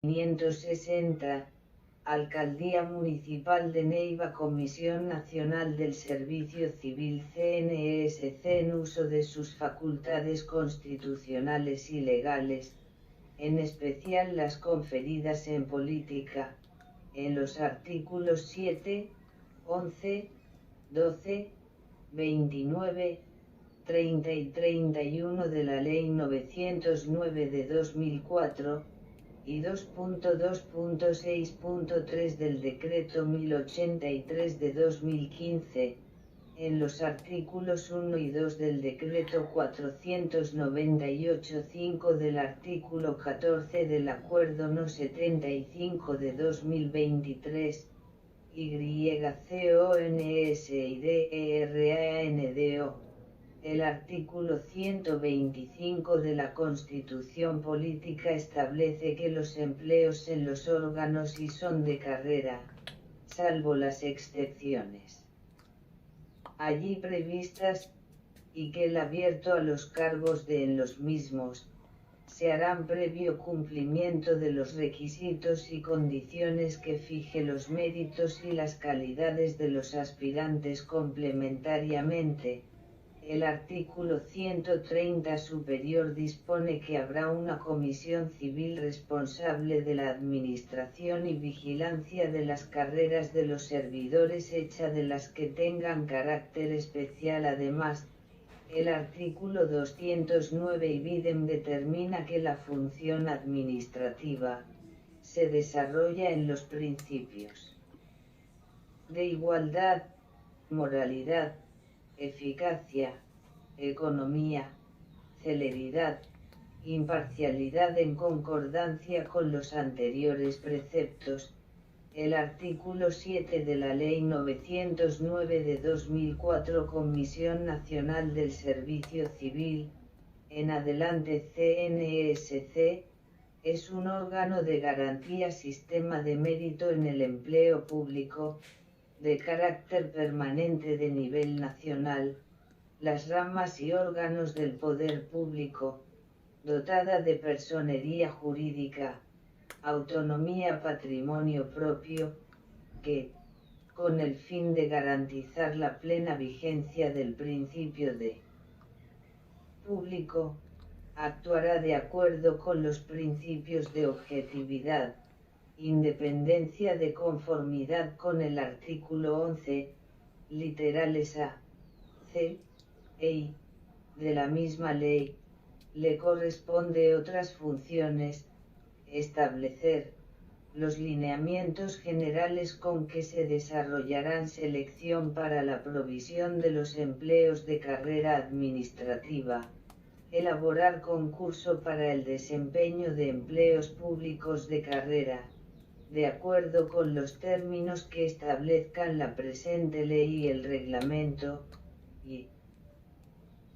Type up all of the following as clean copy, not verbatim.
560, Alcaldía Municipal de Neiva, Comisión Nacional del Servicio Civil CNSC, en uso de sus facultades constitucionales y legales, en especial las conferidas en política, en los artículos 7, 11, 12, 29, 30 y 31 de la Ley 909 de 2004, y 2.2.6.3 del Decreto 1083 de 2015, en los artículos 1 y 2 del Decreto 498-5 del artículo 14 del Acuerdo No. 75 de 2023, YCONSIDERANDO. El artículo 125 de la Constitución Política establece que los empleos en los órganos y son de carrera, salvo las excepciones allí previstas, y que el abierto a los cargos en los mismos, se harán previo cumplimiento de los requisitos y condiciones que fije los méritos y las calidades de los aspirantes complementariamente. El artículo 130 superior dispone que habrá una comisión civil responsable de la administración y vigilancia de las carreras de los servidores, hecha de las que tengan carácter especial. Además, el artículo 209 ibidem determina que la función administrativa se desarrolla en los principios de igualdad, moralidad, eficacia, economía, celeridad, imparcialidad, en concordancia con los anteriores preceptos. El artículo 7 de la Ley 909 de 2004, Comisión Nacional del Servicio Civil, en adelante CNSC, es un órgano de garantía, sistema de mérito en el empleo público, de carácter permanente de nivel nacional, las ramas y órganos del poder público, dotada de personería jurídica, autonomía, patrimonio propio, que, con el fin de garantizar la plena vigencia del principio de público, actuará de acuerdo con los principios de objetividad, independencia, de conformidad con el artículo 11, literales A, C, e I, de la misma ley. Le corresponde otras funciones: establecer los lineamientos generales con que se desarrollarán selección para la provisión de los empleos de carrera administrativa, elaborar concurso para el desempeño de empleos públicos de carrera, de acuerdo con los términos que establezcan la presente ley y el reglamento, y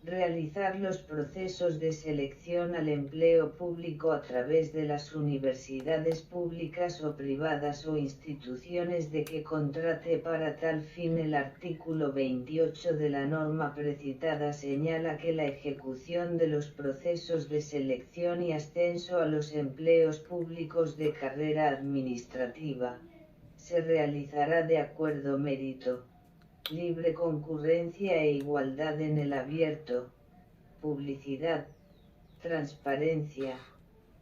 realizar los procesos de selección al empleo público a través de las universidades públicas o privadas o instituciones de que contrate para tal fin. El artículo 28 de la norma precitada señala que la ejecución de los procesos de selección y ascenso a los empleos públicos de carrera administrativa se realizará de acuerdo, mérito, libre concurrencia e igualdad en el abierto, publicidad, transparencia,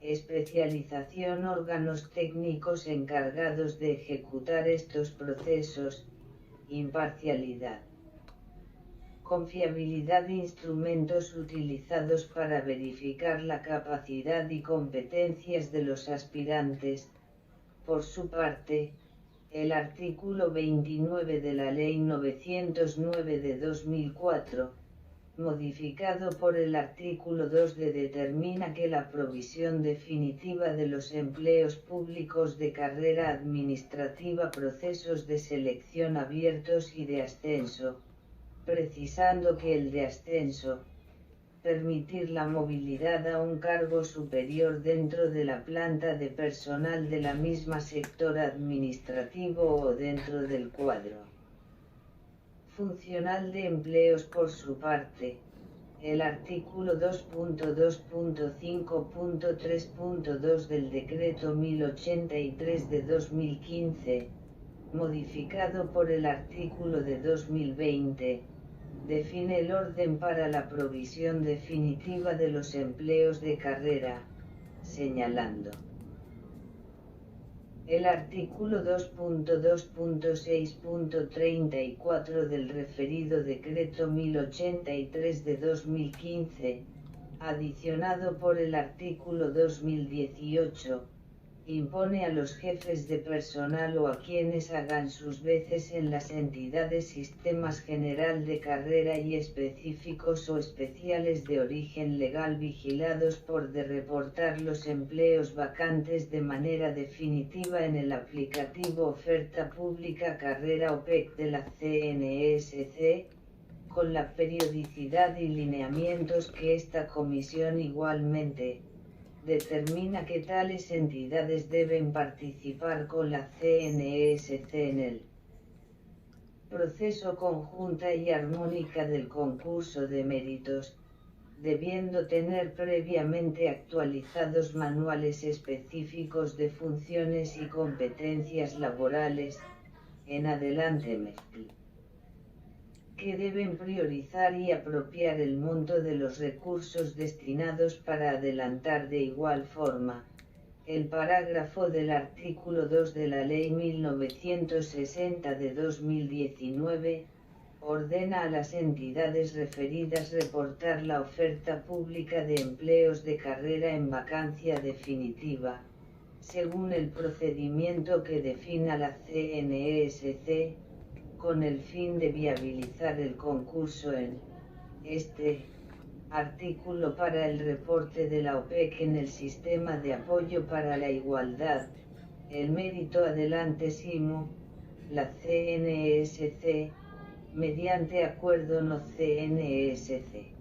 especialización, órganos técnicos encargados de ejecutar estos procesos, imparcialidad, confiabilidad, instrumentos utilizados para verificar la capacidad y competencias de los aspirantes. Por su parte, el artículo 29 de la Ley 909 de 2004, modificado por el artículo 2 determina que la provisión definitiva de los empleos públicos de carrera administrativa, procesos de selección abiertos y de ascenso, precisando que el de ascenso, permitir la movilidad a un cargo superior dentro de la planta de personal de la misma sector administrativo o dentro del cuadro funcional de empleos. Por su parte, El artículo 2.2.5.3.2 del Decreto 1083 de 2015, modificado por el artículo de 2020, define el orden para la provisión definitiva de los empleos de carrera, señalando: el artículo 2.2.6.34 del referido Decreto 1083 de 2015, adicionado por el artículo 2018, impone a los jefes de personal o a quienes hagan sus veces en las entidades sistemas general de carrera y específicos o especiales de origen legal vigilados de reportar los empleos vacantes de manera definitiva en el aplicativo Oferta Pública Carrera OPEC de la CNESC, con la periodicidad y lineamientos que esta comisión igualmente determina que tales entidades deben participar con la CNESC en el proceso conjunta y armónica del concurso de méritos, debiendo tener previamente actualizados manuales específicos de funciones y competencias laborales, en adelante MEFL, que deben priorizar y apropiar el monto de los recursos destinados para adelantar de igual forma. El parágrafo del artículo 2 de la Ley 1960 de 2019, ordena a las entidades referidas reportar la oferta pública de empleos de carrera en vacancia definitiva, según el procedimiento que defina la CNESC, con el fin de viabilizar el concurso en este artículo para el reporte de la OPEC en el Sistema de Apoyo para la Igualdad, el Mérito Adelante SIMO, la CNESC, mediante acuerdo no CNESC.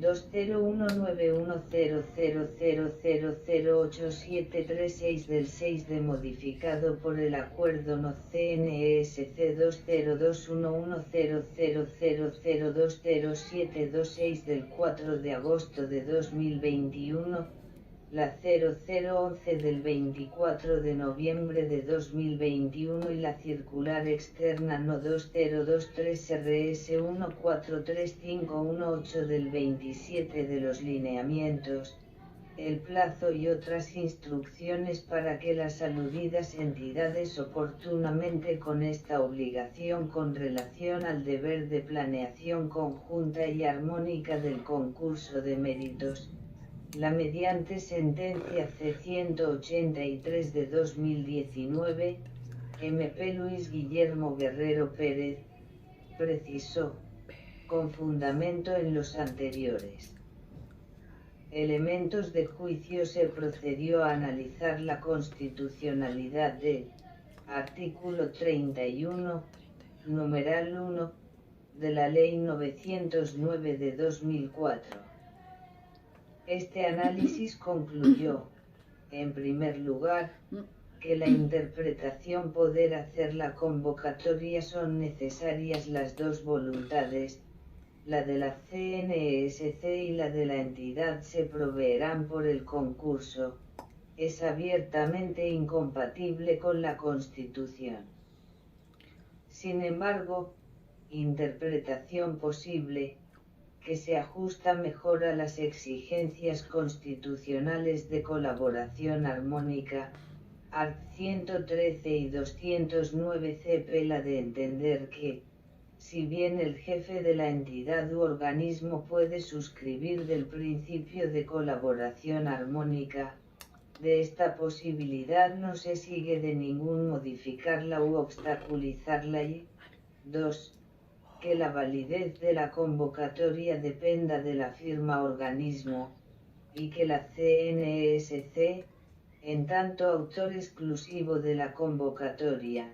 2019100008736 del 6 de modificado por el acuerdo no CNESC 202110000200726 del 4 de agosto de 2021, la 0011 del 24 de noviembre de 2021 y la circular externa no 2023 RS 143518 del 27 de los lineamientos, el plazo y otras instrucciones para que las aludidas entidades oportunamente con esta obligación con relación al deber de planeación conjunta y armónica del concurso de méritos, la mediante sentencia C-183 de 2019, MP Luis Guillermo Guerrero Pérez, precisó, con fundamento en los anteriores elementos de juicio, se procedió a analizar la constitucionalidad del artículo 31, numeral 1, de la Ley 909 de 2004. Este análisis concluyó, en primer lugar, que la interpretación poder hacer la convocatoria son necesarias las dos voluntades, la de la CNESC y la de la entidad se proveerán por el concurso, es abiertamente incompatible con la Constitución. Sin embargo, interpretación posible, que se ajusta mejor a las exigencias constitucionales de colaboración armónica, art. 113 y 209 CP, la de entender que, si bien el jefe de la entidad u organismo puede suscribir del principio de colaboración armónica, de esta posibilidad no se sigue de ningún modificarla u obstaculizarla y, 2. Que la validez de la convocatoria dependa de la firma organismo, y que la CNESC, en tanto autor exclusivo de la convocatoria,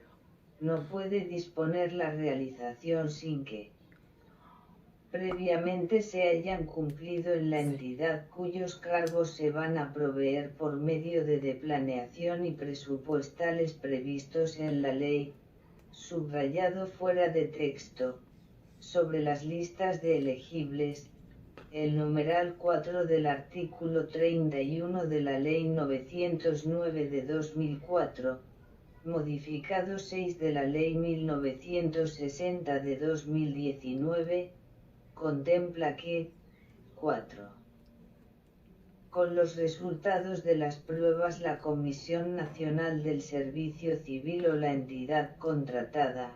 no puede disponer la realización sin que previamente se hayan cumplido en la entidad cuyos cargos se van a proveer por medio de planeación y presupuestales previstos en la ley, subrayado fuera de texto, sobre las listas de elegibles, el numeral 4 del artículo 31 de la Ley 909 de 2004, modificado 6 de la Ley 1960 de 2019, contempla que, 4. Con los resultados de las pruebas la Comisión Nacional del Servicio Civil o la entidad contratada,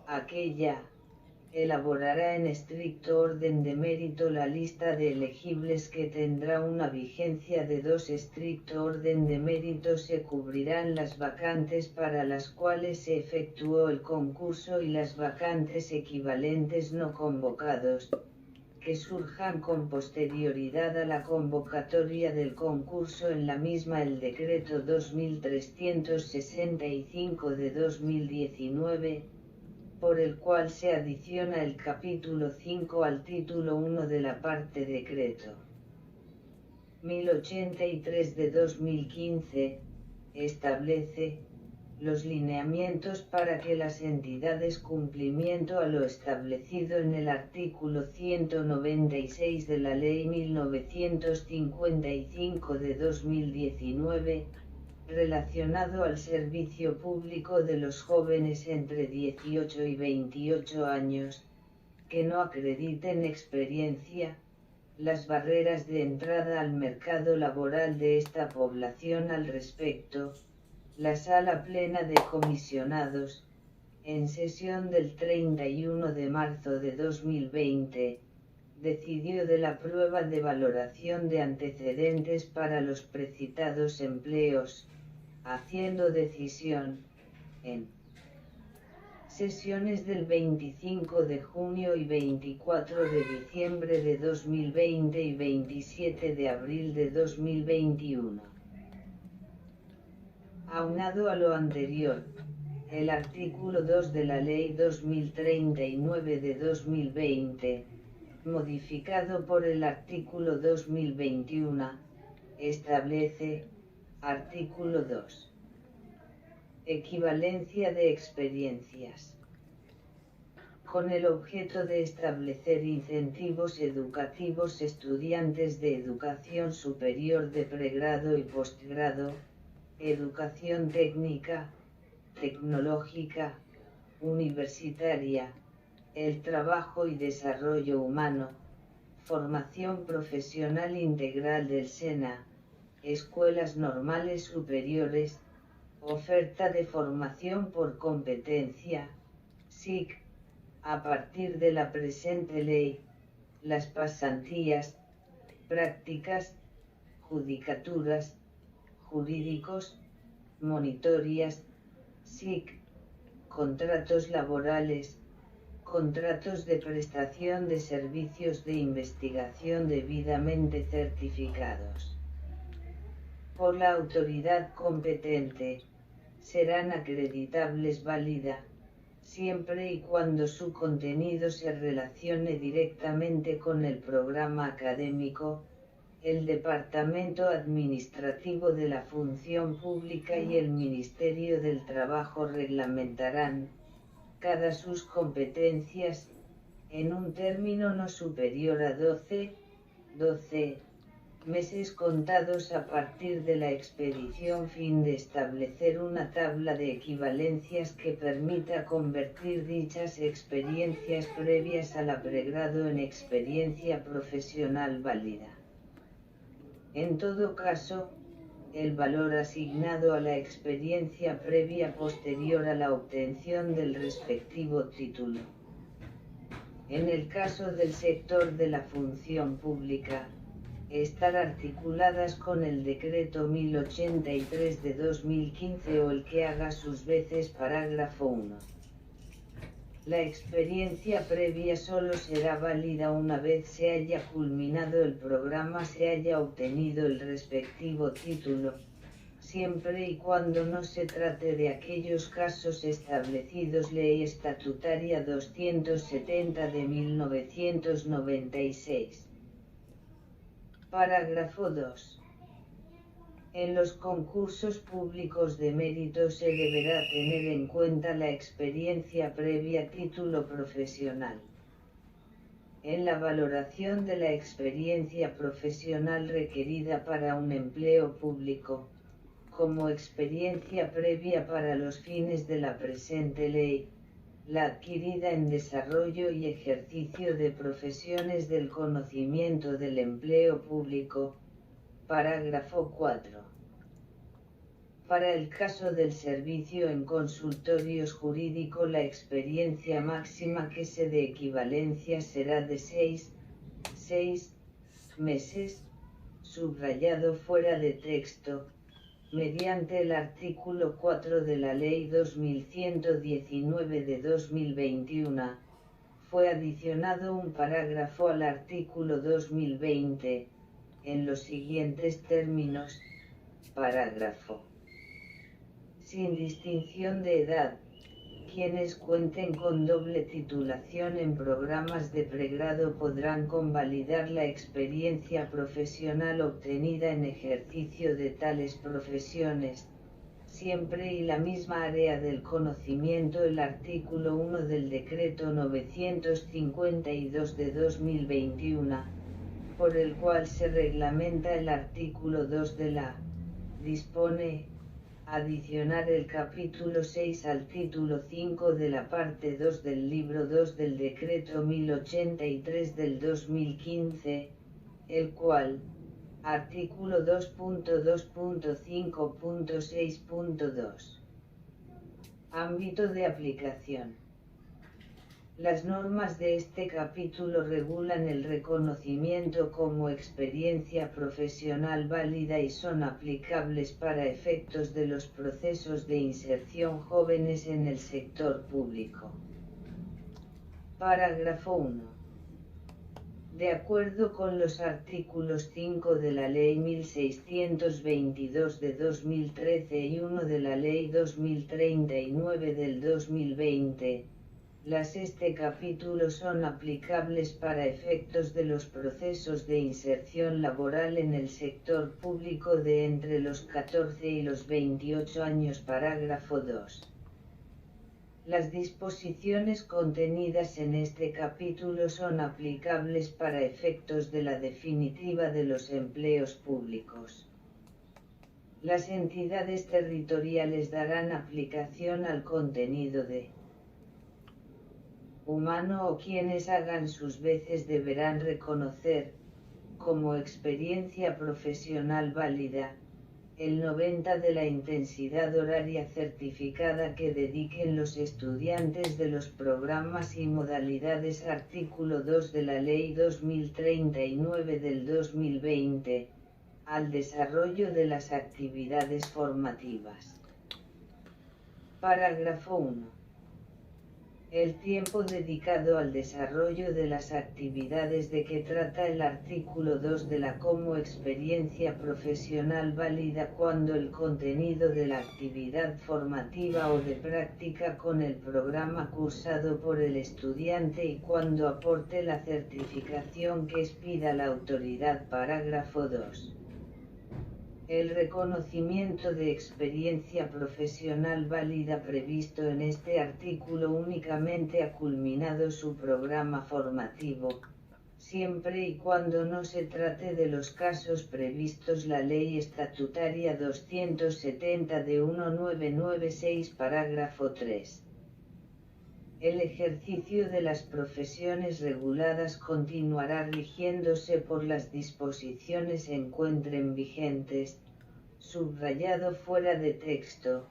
aquella, elaborará en estricto orden de mérito la lista de elegibles que tendrá una vigencia de 2. Estricto orden de mérito se cubrirán las vacantes para las cuales se efectuó el concurso y las vacantes equivalentes no convocados, que surjan con posterioridad a la convocatoria del concurso en la misma. El decreto 2365 de 2019, por el cual se adiciona el capítulo 5 al título 1 de la parte decreto 1083 de 2015, establece los lineamientos para que las entidades cumplimiento a lo establecido en el artículo 196 de la Ley 1955 de 2019, relacionado al servicio público de los jóvenes entre 18 y 28 años, que no acrediten experiencia, las barreras de entrada al mercado laboral de esta población. Al respecto, la Sala Plena de Comisionados, en sesión del 31 de marzo de 2020, decidió de la prueba de valoración de antecedentes para los precitados empleos, haciendo decisión, en sesiones del 25 de junio y 24 de diciembre de 2020 y 27 de abril de 2021. Aunado a lo anterior, el artículo 2 de la Ley 2039 de 2020, modificado por el artículo 2021, establece, artículo 2. Equivalencia de experiencias. Con el objeto de establecer incentivos educativos, estudiantes de educación superior de pregrado y postgrado, educación técnica, tecnológica, universitaria, el trabajo y desarrollo humano, formación profesional integral del SENA, escuelas normales superiores, oferta de formación por competencia, SIC, a partir de la presente ley, las pasantías, prácticas, judicaturas, jurídicos, monitorías, SIC, contratos laborales, contratos de prestación de servicios de investigación debidamente certificados por la autoridad competente, serán acreditables válida, siempre y cuando su contenido se relacione directamente con el programa académico. El Departamento Administrativo de la Función Pública y el Ministerio del Trabajo reglamentarán, cada sus competencias, en un término no superior a 12 meses contados a partir de la expedición, fin de establecer una tabla de equivalencias que permita convertir dichas experiencias previas al pregrado en experiencia profesional válida. En todo caso, el valor asignado a la experiencia previa posterior a la obtención del respectivo título. En el caso del sector de la función pública, estar articuladas con el decreto 1083 de 2015 o el que haga sus veces parágrafo 1. La experiencia previa solo será válida una vez se haya culminado el programa, se haya obtenido el respectivo título, siempre y cuando no se trate de aquellos casos establecidos Ley Estatutaria 270 de 1996. Parágrafo 2. En los concursos públicos de mérito se deberá tener en cuenta la experiencia previa, título profesional. en la valoración de la experiencia profesional requerida para un empleo público, como experiencia previa para los fines de la presente ley, la adquirida en desarrollo y ejercicio de profesiones del conocimiento del empleo público. Parágrafo 4. Para el caso del servicio en consultorios jurídicos, la experiencia máxima que se dé equivalencia será de 6 meses, subrayado fuera de texto, mediante el artículo 4 de la Ley 2119 de 2021, fue adicionado un parágrafo al artículo 2020, en los siguientes términos. Parágrafo. Sin distinción de edad, quienes cuenten con doble titulación en programas de pregrado podrán convalidar la experiencia profesional obtenida en ejercicio de tales profesiones, siempre y la misma área del conocimiento. El artículo 1 del Decreto 952 de 2021, por el cual se reglamenta el artículo 2 de la, dispone adicionar el capítulo 6 al título 5 de la parte 2 del libro 2 del Decreto 1083 del 2015, el cual, artículo 2.2.5.6.2. Ámbito de aplicación. Las normas de este capítulo regulan el reconocimiento como experiencia profesional válida y son aplicables para efectos de los procesos de inserción jóvenes en el sector público. Parágrafo 1. De acuerdo con los artículos 5 de la Ley 1622 de 2013 y 1 de la Ley 2039 del 2020, este capítulo son aplicables para efectos de los procesos de inserción laboral en el sector público de entre los 14 y los 28 años. Parágrafo 2. Las disposiciones contenidas en este capítulo son aplicables para efectos de la definitiva de los empleos públicos. Las entidades territoriales darán aplicación al contenido de humano o quienes hagan sus veces deberán reconocer, como experiencia profesional válida, el 90% de la intensidad horaria certificada que dediquen los estudiantes de los programas y modalidades. Artículo 2 de la Ley 2039 del 2020, al desarrollo de las actividades formativas. Parágrafo 1. El tiempo dedicado al desarrollo de las actividades de que trata el artículo 2 de la como experiencia profesional válida cuando el contenido de la actividad formativa o de práctica con el programa cursado por el estudiante y cuando aporte la certificación que expida la autoridad. Parágrafo 2. El reconocimiento de experiencia profesional válida previsto en este artículo únicamente ha culminado su programa formativo, siempre y cuando no se trate de los casos previstos la Ley Estatutaria 270 de 1996. Parágrafo 3. El ejercicio de las profesiones reguladas continuará rigiéndose por las disposiciones se encuentren vigentes, subrayado fuera de texto.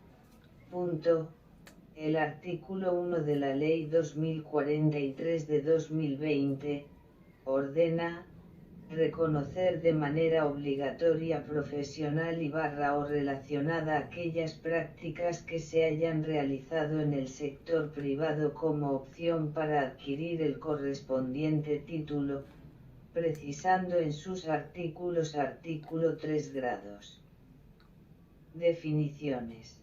Punto. El artículo 1 de la Ley 2043 de 2020, ordena, reconocer de manera obligatoria profesional y o relacionada aquellas prácticas que se hayan realizado en el sector privado como opción para adquirir el correspondiente título, precisando en sus artículos artículo 3 grados. Definiciones.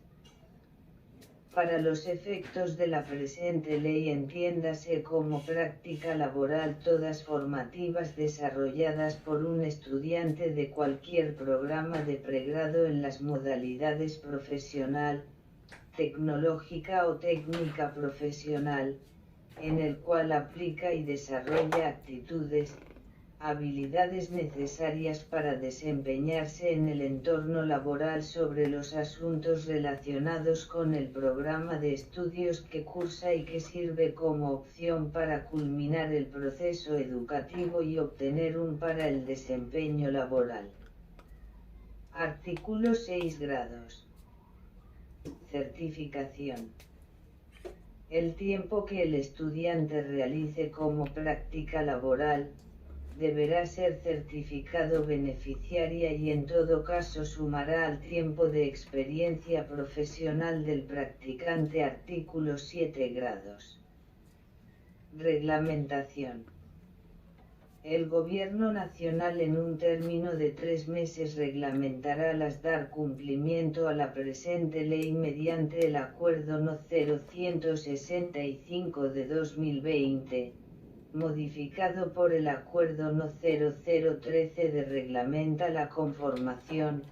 Para los efectos de la presente ley entiéndase como práctica laboral todas formativas desarrolladas por un estudiante de cualquier programa de pregrado en las modalidades profesional, tecnológica o técnica profesional, en el cual aplica y desarrolla actitudes, habilidades necesarias para desempeñarse en el entorno laboral sobre los asuntos relacionados con el programa de estudios que cursa y que sirve como opción para culminar el proceso educativo y obtener un para el desempeño laboral. Artículo 6 grados. Certificación. El tiempo que el estudiante realice como práctica laboral, deberá ser certificado beneficiaria y en todo caso sumará al tiempo de experiencia profesional del practicante. Artículo 7 grados. Reglamentación. El Gobierno Nacional en un término de 3 meses reglamentará las dar cumplimiento a la presente ley mediante el Acuerdo No. 0165 de 2020, modificado por el Acuerdo No. 0013 de reglamenta la conformación,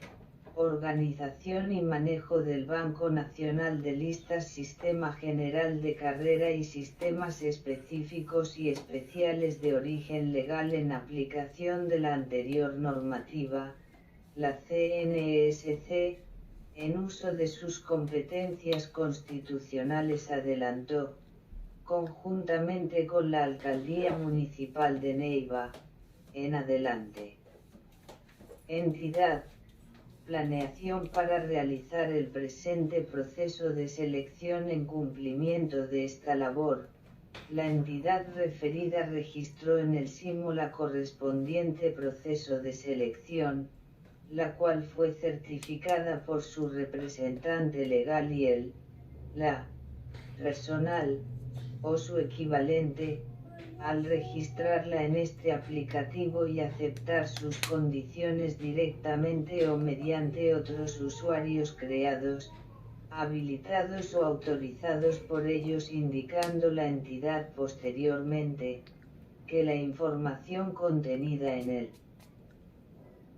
organización y manejo del Banco Nacional de Listas, Sistema General de Carrera y sistemas específicos y especiales de origen legal en aplicación de la anterior normativa, la CNESC, en uso de sus competencias constitucionales adelantó, conjuntamente con la Alcaldía Municipal de Neiva, en adelante. Entidad. Planeación para realizar el presente proceso de selección. En cumplimiento de esta labor, la entidad referida registró en el SIMO la correspondiente proceso de selección, la cual fue certificada por su representante legal y la personal, o su equivalente, al registrarla en este aplicativo y aceptar sus condiciones directamente o mediante otros usuarios creados, habilitados o autorizados por ellos, indicando la entidad posteriormente, que la información contenida en él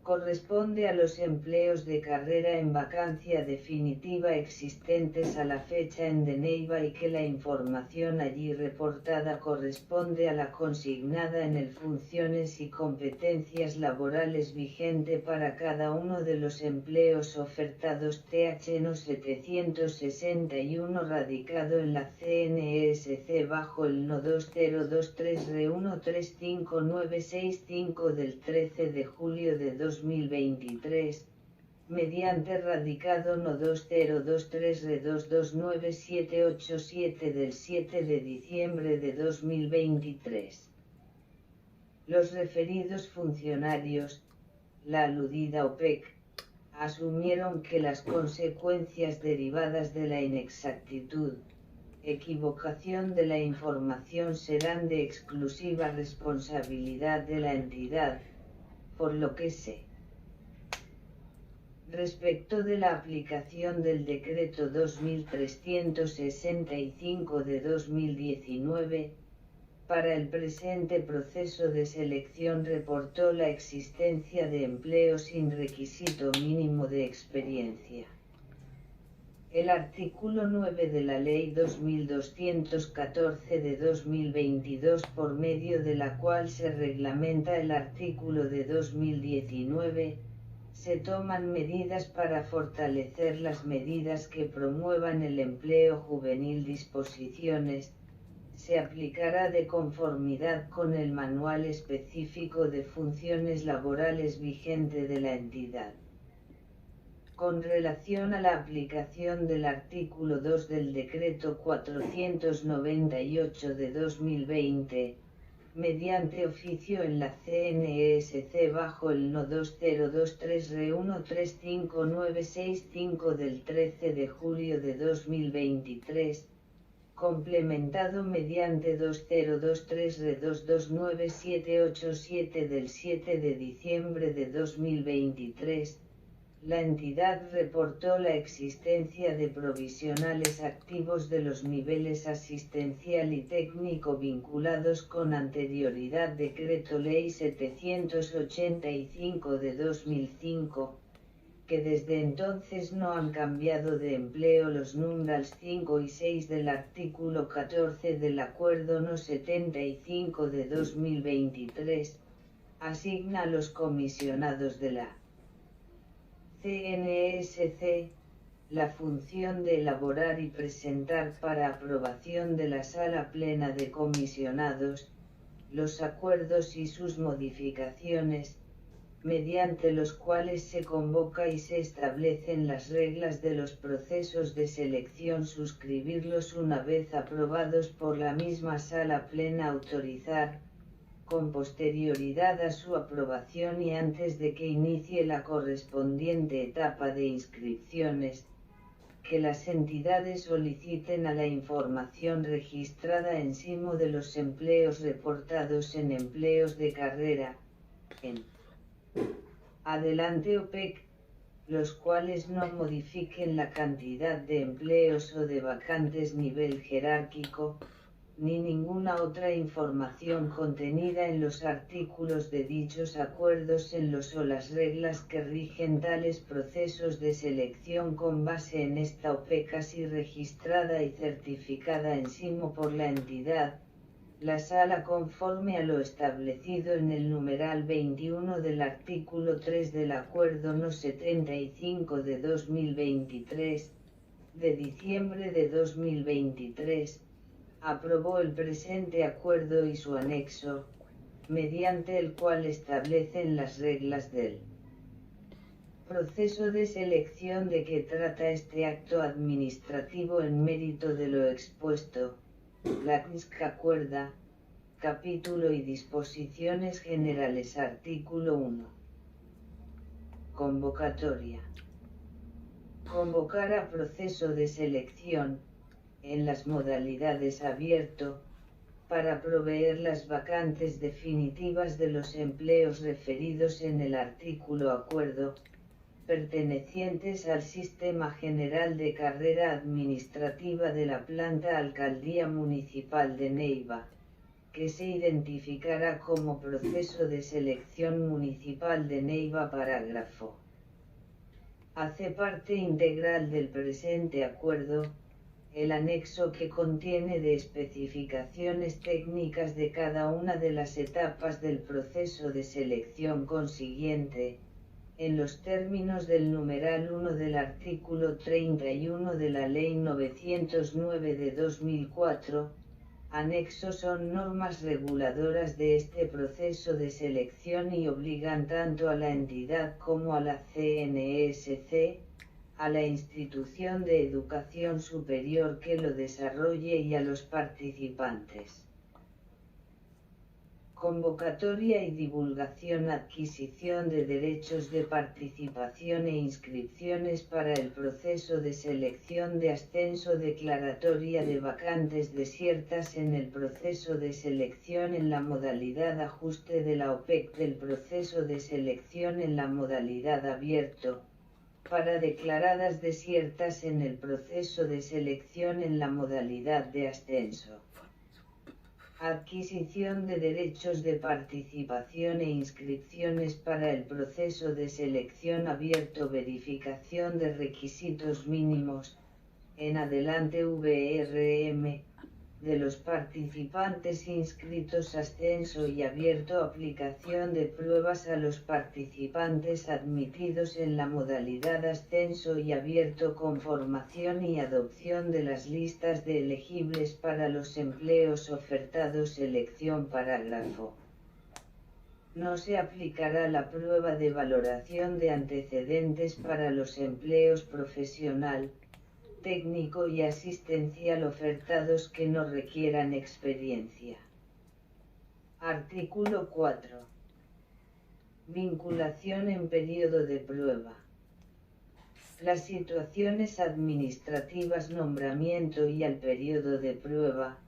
corresponde a los empleos de carrera en vacancia definitiva existentes a la fecha en Neiva y que la información allí reportada corresponde a la consignada en el Funciones y Competencias Laborales vigente para cada uno de los empleos ofertados. TH No 761 radicado en la CNESC bajo el No 2023-13595 del 13 de julio de 2023, mediante radicado No 2023-2299787 del 7 de diciembre de 2023. Los referidos funcionarios, la aludida OPEC, asumieron que las consecuencias derivadas de la inexactitud, equivocación de la información serán de exclusiva responsabilidad de la entidad, por lo que se respecto de la aplicación del Decreto 2365 de 2019, para el presente proceso de selección reportó la existencia de empleo sin requisito mínimo de experiencia. El artículo 9 de la Ley 2214 de 2022, por medio de la cual se reglamenta el artículo de 2019, se toman medidas para fortalecer las medidas que promuevan el empleo juvenil. Disposiciones. Se aplicará de conformidad con el Manual Específico de Funciones Laborales vigente de la entidad. Con relación a la aplicación del artículo 2 del Decreto 498 de 2020, mediante oficio en la CNESC bajo el No 2023-13595 del 13 de julio de 2023, complementado mediante 2023-2299787 del 7 de diciembre de 2023, la entidad reportó la existencia de provisionales activos de los niveles asistencial y técnico vinculados con anterioridad. Decreto Ley 785 de 2005, que desde entonces no han cambiado de empleo. Los numerals 5 y 6 del artículo 14 del Acuerdo No. 75 de 2023, asigna a los comisionados de la CNSC la función de elaborar y presentar para aprobación de la Sala Plena de Comisionados los acuerdos y sus modificaciones, mediante los cuales se convoca y se establecen las reglas de los procesos de selección, suscribirlos una vez aprobados por la misma Sala Plena, autorizar, con posterioridad a su aprobación y antes de que inicie la correspondiente etapa de inscripciones, que las entidades soliciten a la información registrada encima de los empleos reportados en empleos de carrera, en adelante OPEC, los cuales no modifiquen la cantidad de empleos o de vacantes nivel jerárquico, ni ninguna otra información contenida en los artículos de dichos acuerdos en los o las reglas que rigen tales procesos de selección con base en esta OPEC, así registrada y certificada encima por la entidad, la Sala, conforme a lo establecido en el numeral 21 del artículo 3 del Acuerdo No. 75 de 2023, de diciembre de 2023, aprobó el presente acuerdo y su anexo, mediante el cual establecen las reglas del proceso de selección de que trata este acto administrativo. En mérito de lo expuesto, la CNSC acuerda, capítulo y disposiciones generales. Artículo 1. Convocatoria. Convocar a proceso de selección, en las modalidades abierto, para proveer las vacantes definitivas de los empleos referidos en el artículo acuerdo, pertenecientes al Sistema General de Carrera Administrativa de la Planta Alcaldía Municipal de Neiva, que se identificará como Proceso de Selección Municipal de Neiva. Parágrafo. Hace parte integral del presente acuerdo el anexo que contiene de especificaciones técnicas de cada una de las etapas del proceso de selección consiguiente, en los términos del numeral 1 del artículo 31 de la Ley 909 de 2004, anexo son normas reguladoras de este proceso de selección y obligan tanto a la entidad como a la CNSC, a la institución de educación superior que lo desarrolle y a los participantes. Convocatoria y divulgación. Adquisición de derechos de participación e inscripciones para el proceso de selección de ascenso. Declaratoria de vacantes desiertas en el proceso de selección en la modalidad ajuste de la OPEC del proceso de selección en la modalidad abierto, para declaradas desiertas en el proceso de selección en la modalidad de ascenso. Adquisición de derechos de participación e inscripciones para el proceso de selección abierto. Verificación de requisitos mínimos, en adelante VRM, de los participantes inscritos. Ascenso y abierto. Aplicación de pruebas a los participantes admitidos en la modalidad ascenso y abierto. Conformación y adopción de las listas de elegibles para los empleos ofertados. Selección. Parágrafo. No se aplicará la prueba de valoración de antecedentes para los empleos profesional, técnico y asistencial ofertados que no requieran experiencia. Artículo 4. Vinculación en periodo de prueba. Las situaciones administrativas, nombramiento y al periodo de prueba,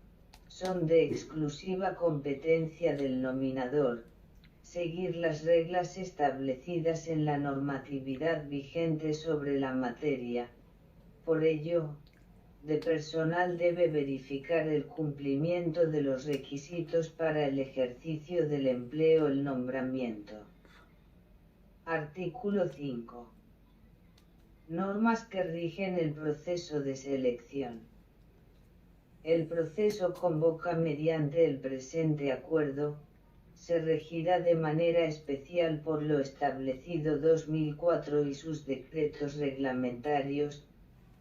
son de exclusiva competencia del nominador, seguir las reglas establecidas en la normatividad vigente sobre la materia. Por ello, de personal debe verificar el cumplimiento de los requisitos para el ejercicio del empleo. El nombramiento. Artículo 5. Normas que rigen el proceso de selección. El proceso convoca mediante el presente acuerdo, se regirá de manera especial por lo establecido 2004 y sus decretos reglamentarios,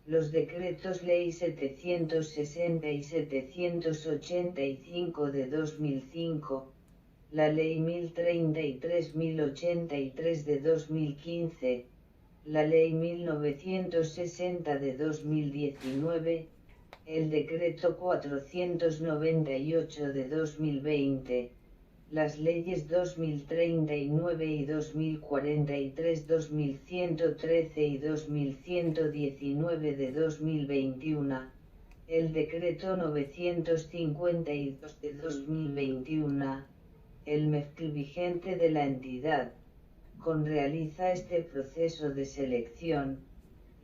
los decretos Ley 760 y 785 de 2005, la Ley 1030 y 3083 de 2015, la Ley 1960 de 2019, el Decreto 498 de 2020, las leyes 2039 y 2043, 2113 y 2119 de 2021, el Decreto 952 de 2021, el MEFC vigente de la entidad, con realiza este proceso de selección,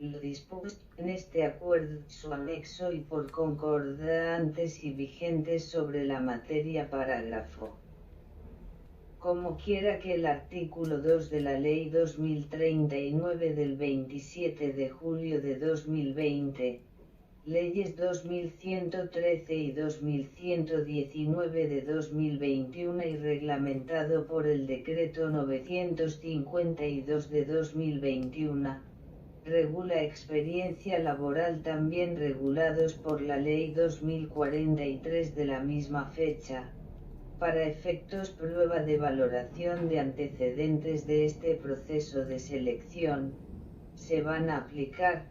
lo dispuesto en este acuerdo, su anexo y por concordantes y vigentes sobre la materia parágrafo. Como quiera que el artículo 2 de la Ley 2039 del 27 de julio de 2020, leyes 2113 y 2119 de 2021 y reglamentado por el Decreto 952 de 2021, regula experiencia laboral también regulados por la Ley 2043 de la misma fecha. Para efectos prueba de valoración de antecedentes de este proceso de selección, se van a aplicar,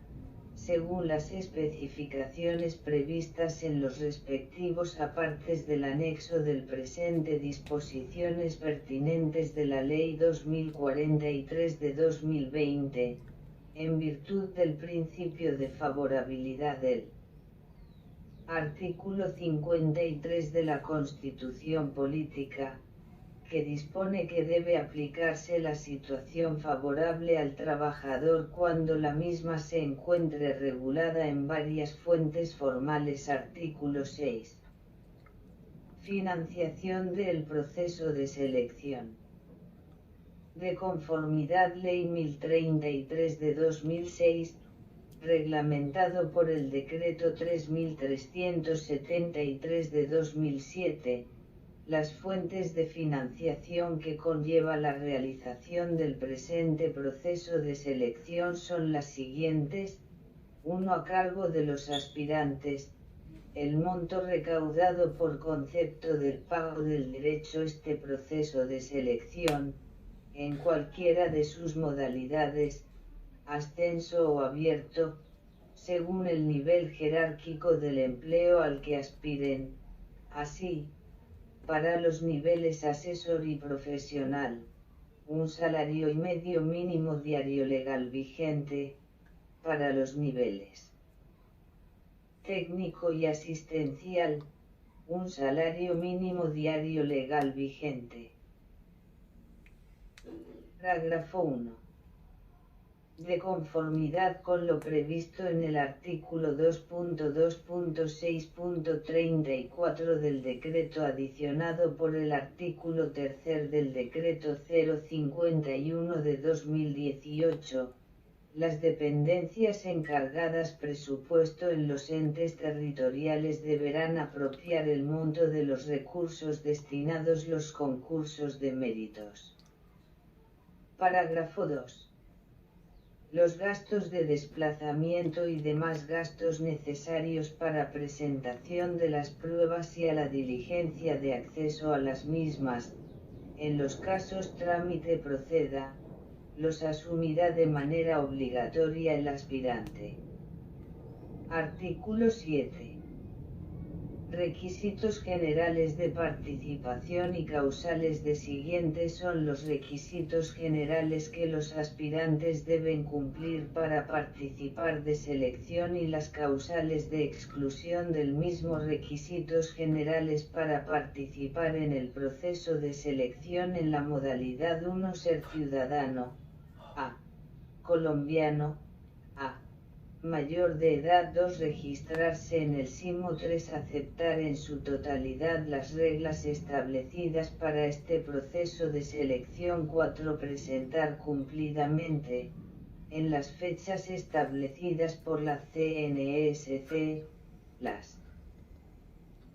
según las especificaciones previstas en los respectivos apartes del anexo del presente, disposiciones pertinentes de la Ley 2043 de 2020, en virtud del principio de favorabilidad del artículo 53 de la Constitución Política, que dispone que debe aplicarse la situación favorable al trabajador cuando la misma se encuentre regulada en varias fuentes formales. Artículo 6. Financiación del proceso de selección. De conformidad Ley 1033 de 2006, reglamentado por el Decreto 3373 de 2007, las fuentes de financiación que conlleva la realización del presente proceso de selección son las siguientes: 1. A cargo de los aspirantes, el monto recaudado por concepto del pago del derecho a este proceso de selección, en cualquiera de sus modalidades, ascenso o abierto, según el nivel jerárquico del empleo al que aspiren. Así, para los niveles asesor y profesional, un salario y medio mínimo diario legal vigente. Para los niveles técnico y asistencial, un salario mínimo diario legal vigente. Parágrafo 1. De conformidad con lo previsto en el artículo 2.2.6.34 del decreto adicionado por el artículo 3 del decreto 051 de 2018, las dependencias encargadas presupuesto en los entes territoriales deberán apropiar el monto de los recursos destinados a los concursos de méritos. Parágrafo 2. Los gastos de desplazamiento y demás gastos necesarios para presentación de las pruebas y a la diligencia de acceso a las mismas, en los casos trámite proceda, los asumirá de manera obligatoria el aspirante. Artículo 7. Requisitos generales de participación y causales de siguientes son los requisitos generales que los aspirantes deben cumplir para participar de selección y las causales de exclusión del mismo. Requisitos generales para participar en el proceso de selección en la modalidad 1: ser ciudadano, a. colombiano, a. mayor de edad. 2. Registrarse en el SIMO. 3. Aceptar en su totalidad las reglas establecidas para este proceso de selección. 4. Presentar cumplidamente, en las fechas establecidas por la CNESC, las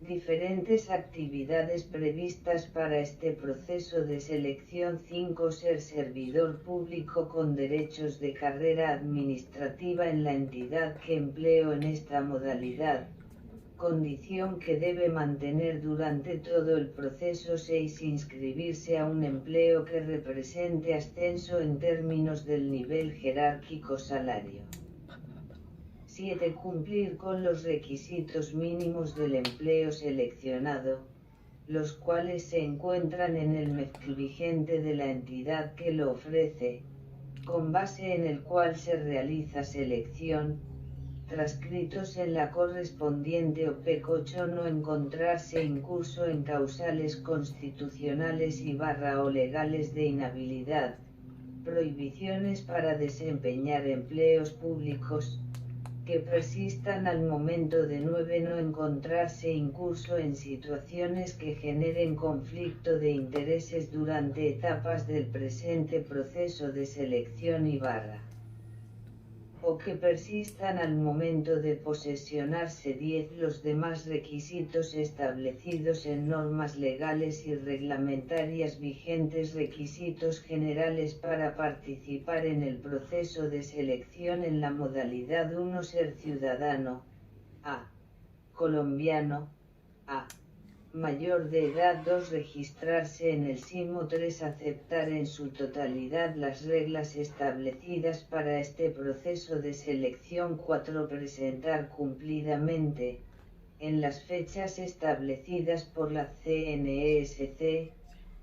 diferentes actividades previstas para este proceso de selección. 5. Ser servidor público con derechos de carrera administrativa en la entidad que empleo en esta modalidad, condición que debe mantener durante todo el proceso. 6. Inscribirse a un empleo que represente ascenso en términos del nivel jerárquico salario. 7. Cumplir con los requisitos mínimos del empleo seleccionado, los cuales se encuentran en el MEFC vigente de la entidad que lo ofrece, con base en el cual se realiza selección, transcritos en la correspondiente OPEC. 8. No encontrarse incurso en causales constitucionales o legales de inhabilidad, prohibiciones para desempeñar empleos públicos, que persistan al momento de 9. No encontrarse incurso en situaciones que generen conflicto de intereses durante etapas del presente proceso de selección o que persistan al momento de posesionarse. 10. Los demás requisitos establecidos en normas legales y reglamentarias vigentes. Requisitos generales para participar en el proceso de selección en la modalidad 1. Ser ciudadano, a. colombiano, a. mayor de edad. 2. Registrarse en el SIMO. 3. Aceptar en su totalidad las reglas establecidas para este proceso de selección. 4. Presentar cumplidamente, en las fechas establecidas por la CNESC,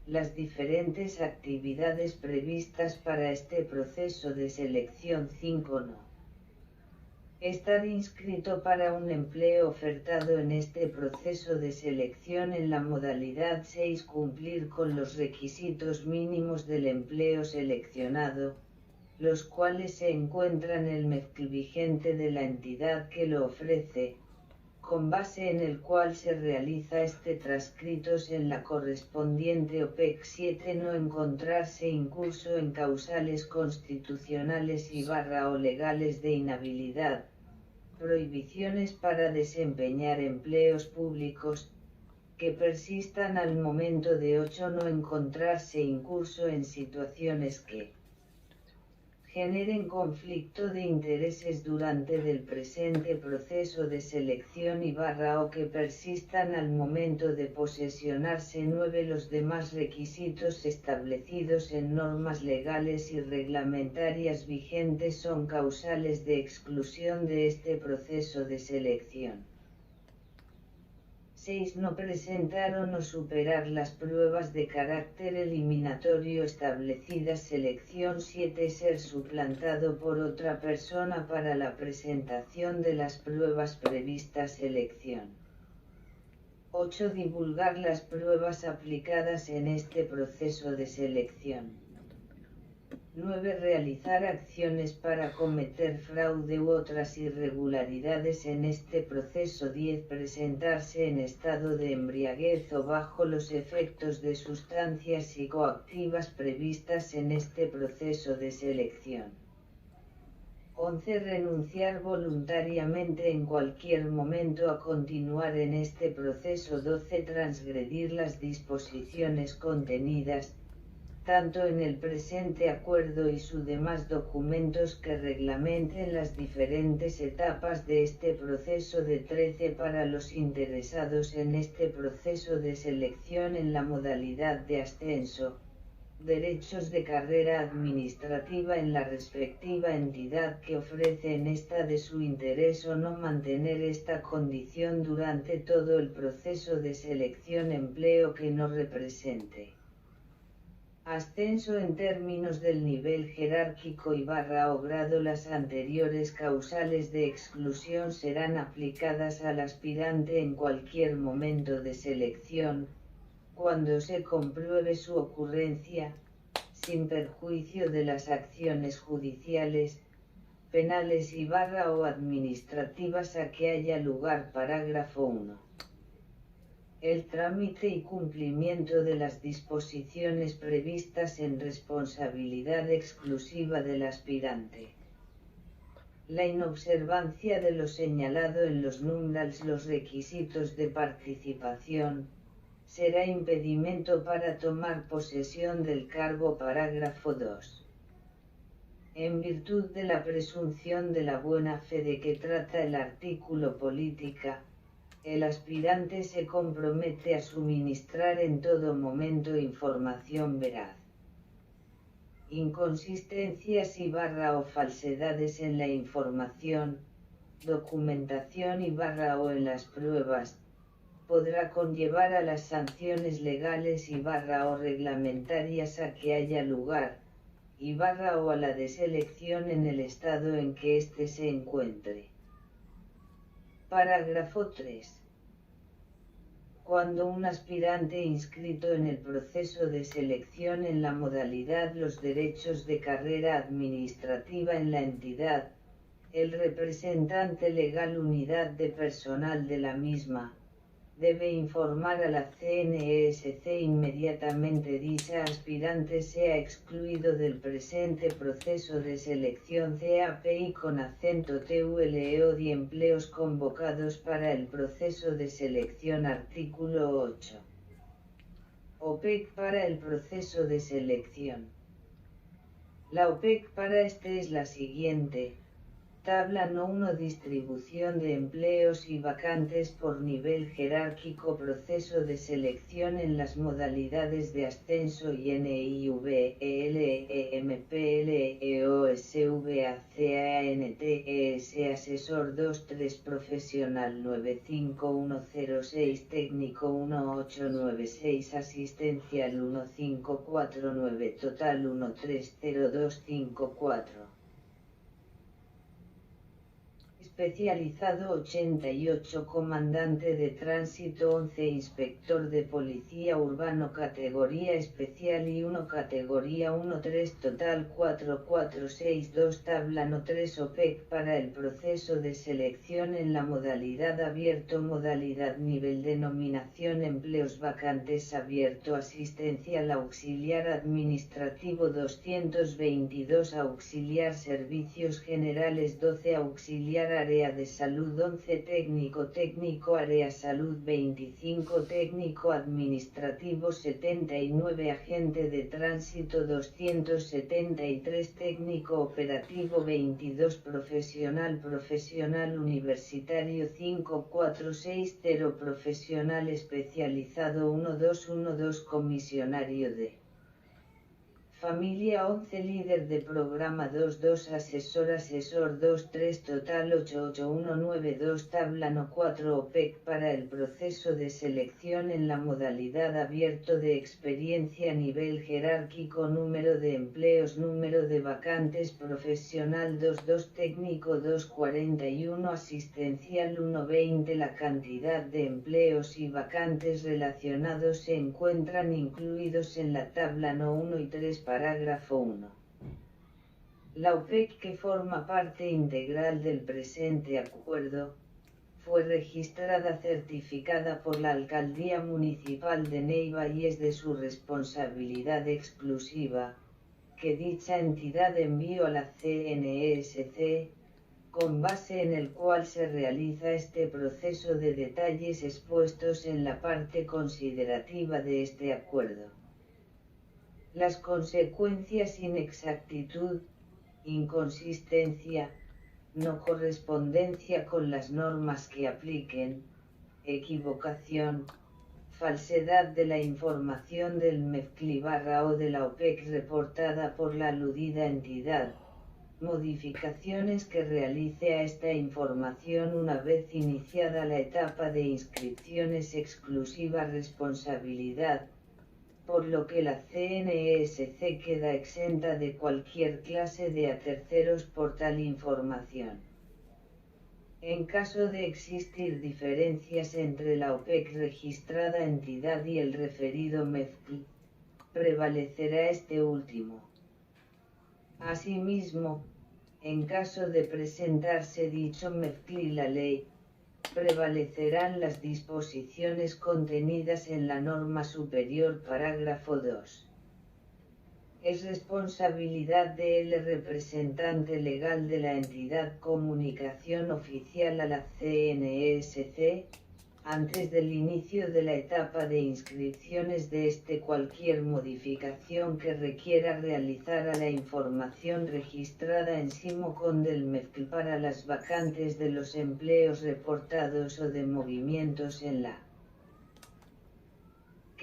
las diferentes actividades previstas para este proceso de selección. 5. No estar inscrito para un empleo ofertado en este proceso de selección en la modalidad 6. Cumplir con los requisitos mínimos del empleo seleccionado, los cuales se encuentran en el MEFC vigente de la entidad que lo ofrece, con base en el cual se realiza este transcritos en la correspondiente OPEC. 7. No encontrarse incurso en causales constitucionales o legales de inhabilidad, prohibiciones para desempeñar empleos públicos, que persistan al momento de 8. No encontrarse incurso en situaciones que generen conflicto de intereses durante del presente proceso de selección o que persistan al momento de posesionarse. 9. Los demás requisitos establecidos en normas legales y reglamentarias vigentes son causales de exclusión de este proceso de selección. 6. No presentar o no superar las pruebas de carácter eliminatorio establecidas. Selección. 7. Ser suplantado por otra persona para la presentación de las pruebas previstas. Selección. 8. Divulgar las pruebas aplicadas en este proceso de selección. 9. Realizar acciones para cometer fraude u otras irregularidades en este proceso. 10. Presentarse en estado de embriaguez o bajo los efectos de sustancias psicoactivas previstas en este proceso de selección. 11. Renunciar voluntariamente en cualquier momento a continuar en este proceso. 12. Transgredir las disposiciones contenidas, tanto en el presente acuerdo y sus demás documentos que reglamenten las diferentes etapas de este proceso. de 13. Para los interesados en este proceso de selección en la modalidad de ascenso, derechos de carrera administrativa en la respectiva entidad que ofrece en esta de su interés o no mantener esta condición durante todo el proceso de selección. Empleo que no represente ascenso en términos del nivel jerárquico o grado. Las anteriores causales de exclusión serán aplicadas al aspirante en cualquier momento de selección, cuando se compruebe su ocurrencia, sin perjuicio de las acciones judiciales, penales o administrativas a que haya lugar. Parágrafo 1. El trámite y cumplimiento de las disposiciones previstas en responsabilidad exclusiva del aspirante. la inobservancia de lo señalado en los numerals, los requisitos de participación, será impedimento para tomar posesión del cargo. Parágrafo 2. En virtud de la presunción de la buena fe de que trata el artículo política, el aspirante se compromete a suministrar en todo momento información veraz. Inconsistencias o falsedades en la información, documentación o en las pruebas, podrá conllevar a las sanciones legales o reglamentarias a que haya lugar, o a la deselección en el estado en que éste se encuentre. Parágrafo 3. Cuando un aspirante inscrito en el proceso de selección en la modalidad los derechos de carrera administrativa en la entidad, el representante legal unidad de personal de la misma, debe informar a la CNESC inmediatamente dicha aspirante sea excluido del presente proceso de selección CAPI con acento TULEO de empleos convocados para el proceso de selección. Artículo 8. OPEC para el proceso de selección. La OPEC para este es la siguiente. Tabla No. 1 Distribución de empleos y vacantes por nivel jerárquico. Proceso de selección en las modalidades de ascenso y NIV, ELEMPLEOSVACANTES Asesor 2-3 Profesional 95106 Técnico 1896 Asistencial 1549 Total 130254 Especializado 88 Comandante de Tránsito 11 Inspector de Policía Urbano Categoría Especial y 1 Categoría 1-3 Total 4462 Tabla No. 3 OPEC para el proceso de selección en la modalidad abierto. Modalidad Nivel Denominación Empleos Vacantes Abierto Asistencial Auxiliar Administrativo 222 Auxiliar Servicios Generales 12 Auxiliar Área de Salud 11 Técnico Área Salud 25 Técnico Administrativo 79 Agente de Tránsito 273 Técnico Operativo 22 Profesional Universitario 5460 Profesional Especializado 1212 Comisionario de Familia 11 Líder de Programa 22 Asesor 23 Total 88192 Tabla No. 4 OPEC para el proceso de selección en la modalidad abierto de experiencia nivel jerárquico número de empleos número de vacantes profesional 22 técnico 241 asistencial 120 La cantidad de empleos y vacantes relacionados se encuentran incluidos en la tabla No. 1 y 3 Parágrafo 1. La OPEC, que forma parte integral del presente acuerdo, fue registrada certificada por la Alcaldía Municipal de Neiva y es de su responsabilidad exclusiva, que dicha entidad envió a la CNESC, con base en el cual se realiza este proceso de detalles expuestos en la parte considerativa de este acuerdo. Las consecuencias: inexactitud, inconsistencia, no correspondencia con las normas que apliquen, equivocación, falsedad de la información del MEFCLI o de la OPEC reportada por la aludida entidad, modificaciones que realice a esta información una vez iniciada la etapa de inscripciones. Exclusiva responsabilidad, por lo que la CNESC queda exenta de cualquier clase de a terceros por tal información. En caso de existir diferencias entre la OPEC registrada entidad y el referido MEFCLI, prevalecerá este último. Asimismo, en caso de presentarse dicho MEFCLI la ley, prevalecerán las disposiciones contenidas en la norma superior. Parágrafo 2. Es responsabilidad del representante legal de la entidad comunicación oficial a la CNESC, antes del inicio de la etapa de inscripciones de cualquier modificación que requiera realizar a la información registrada en Simocon del MEFCL para las vacantes de los empleos reportados o de movimientos en la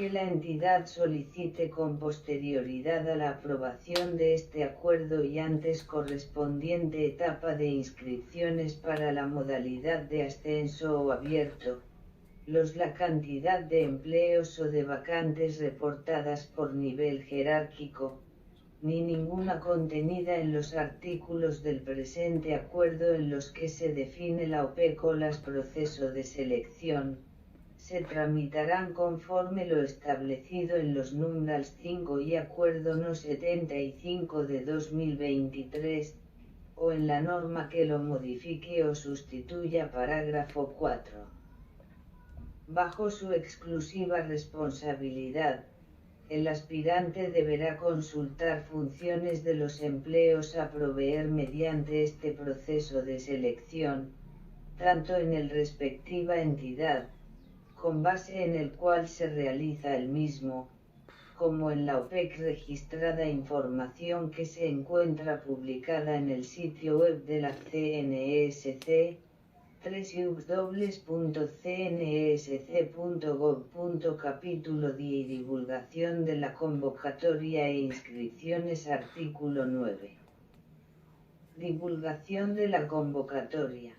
que la entidad solicite con posterioridad a la aprobación de este acuerdo y antes correspondiente etapa de inscripciones para la modalidad de ascenso o abierto, la cantidad de empleos o de vacantes reportadas por nivel jerárquico, ni ninguna contenida en los artículos del presente acuerdo en los que se define la OPEC o las proceso de selección, se tramitarán conforme lo establecido en los numerals 5 y Acuerdo No 75 de 2023, o en la norma que lo modifique o sustituya parágrafo 4. Bajo su exclusiva responsabilidad, el aspirante deberá consultar funciones de los empleos a proveer mediante este proceso de selección, tanto en el respectiva entidad, con base en el cual se realiza el mismo, como en la OPEC registrada información que se encuentra publicada en el sitio web de la CNESC, www.cnsc.gov. Capítulo 10 y divulgación de la convocatoria e inscripciones. Artículo 9. Divulgación de la convocatoria.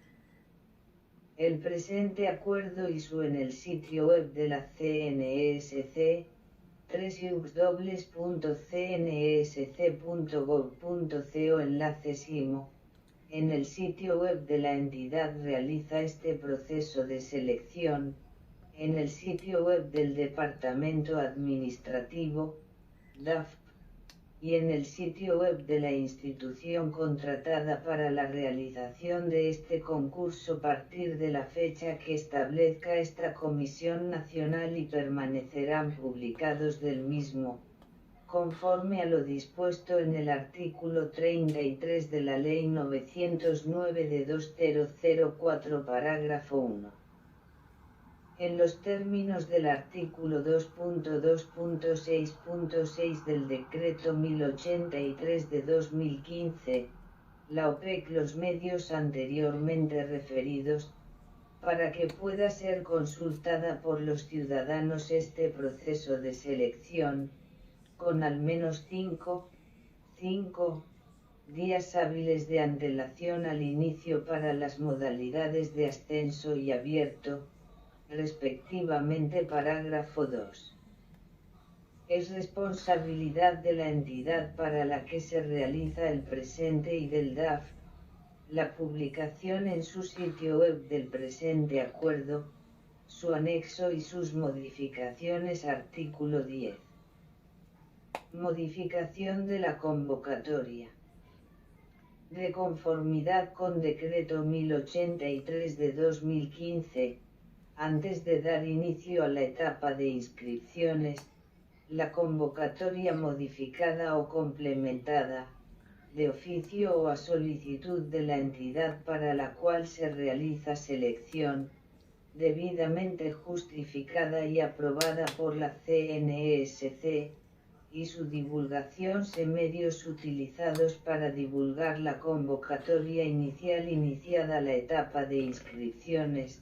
El presente acuerdo y su en el sitio web de la CNESC, www.cnsc.gov.co enlace SIMO, en el sitio web de la entidad realiza este proceso de selección, en el sitio web del Departamento Administrativo, DAFP, y en el sitio web de la institución contratada para la realización de este concurso a partir de la fecha que establezca esta Comisión Nacional y permanecerán publicados del mismo, conforme a lo dispuesto en el artículo 33 de la Ley 909 de 2004 parágrafo 1. En los términos del artículo 2.2.6.6 del Decreto 1083 de 2015, la OPEC los medios anteriormente referidos, para que pueda ser consultada por los ciudadanos este proceso de selección, con al menos 5 días hábiles de antelación al inicio para las modalidades de ascenso y abierto, respectivamente. Parágrafo 2. Es responsabilidad de la entidad para la que se realiza el presente y del DAF, la publicación en su sitio web del presente acuerdo, su anexo y sus modificaciones. Artículo 10. Modificación de la convocatoria. De conformidad con Decreto 1083 de 2015, antes de dar inicio a la etapa de inscripciones, la convocatoria modificada o complementada, de oficio o a solicitud de la entidad para la cual se realiza selección, debidamente justificada y aprobada por la CNESC, y su divulgación se medios utilizados para divulgar la convocatoria inicial iniciada la etapa de inscripciones.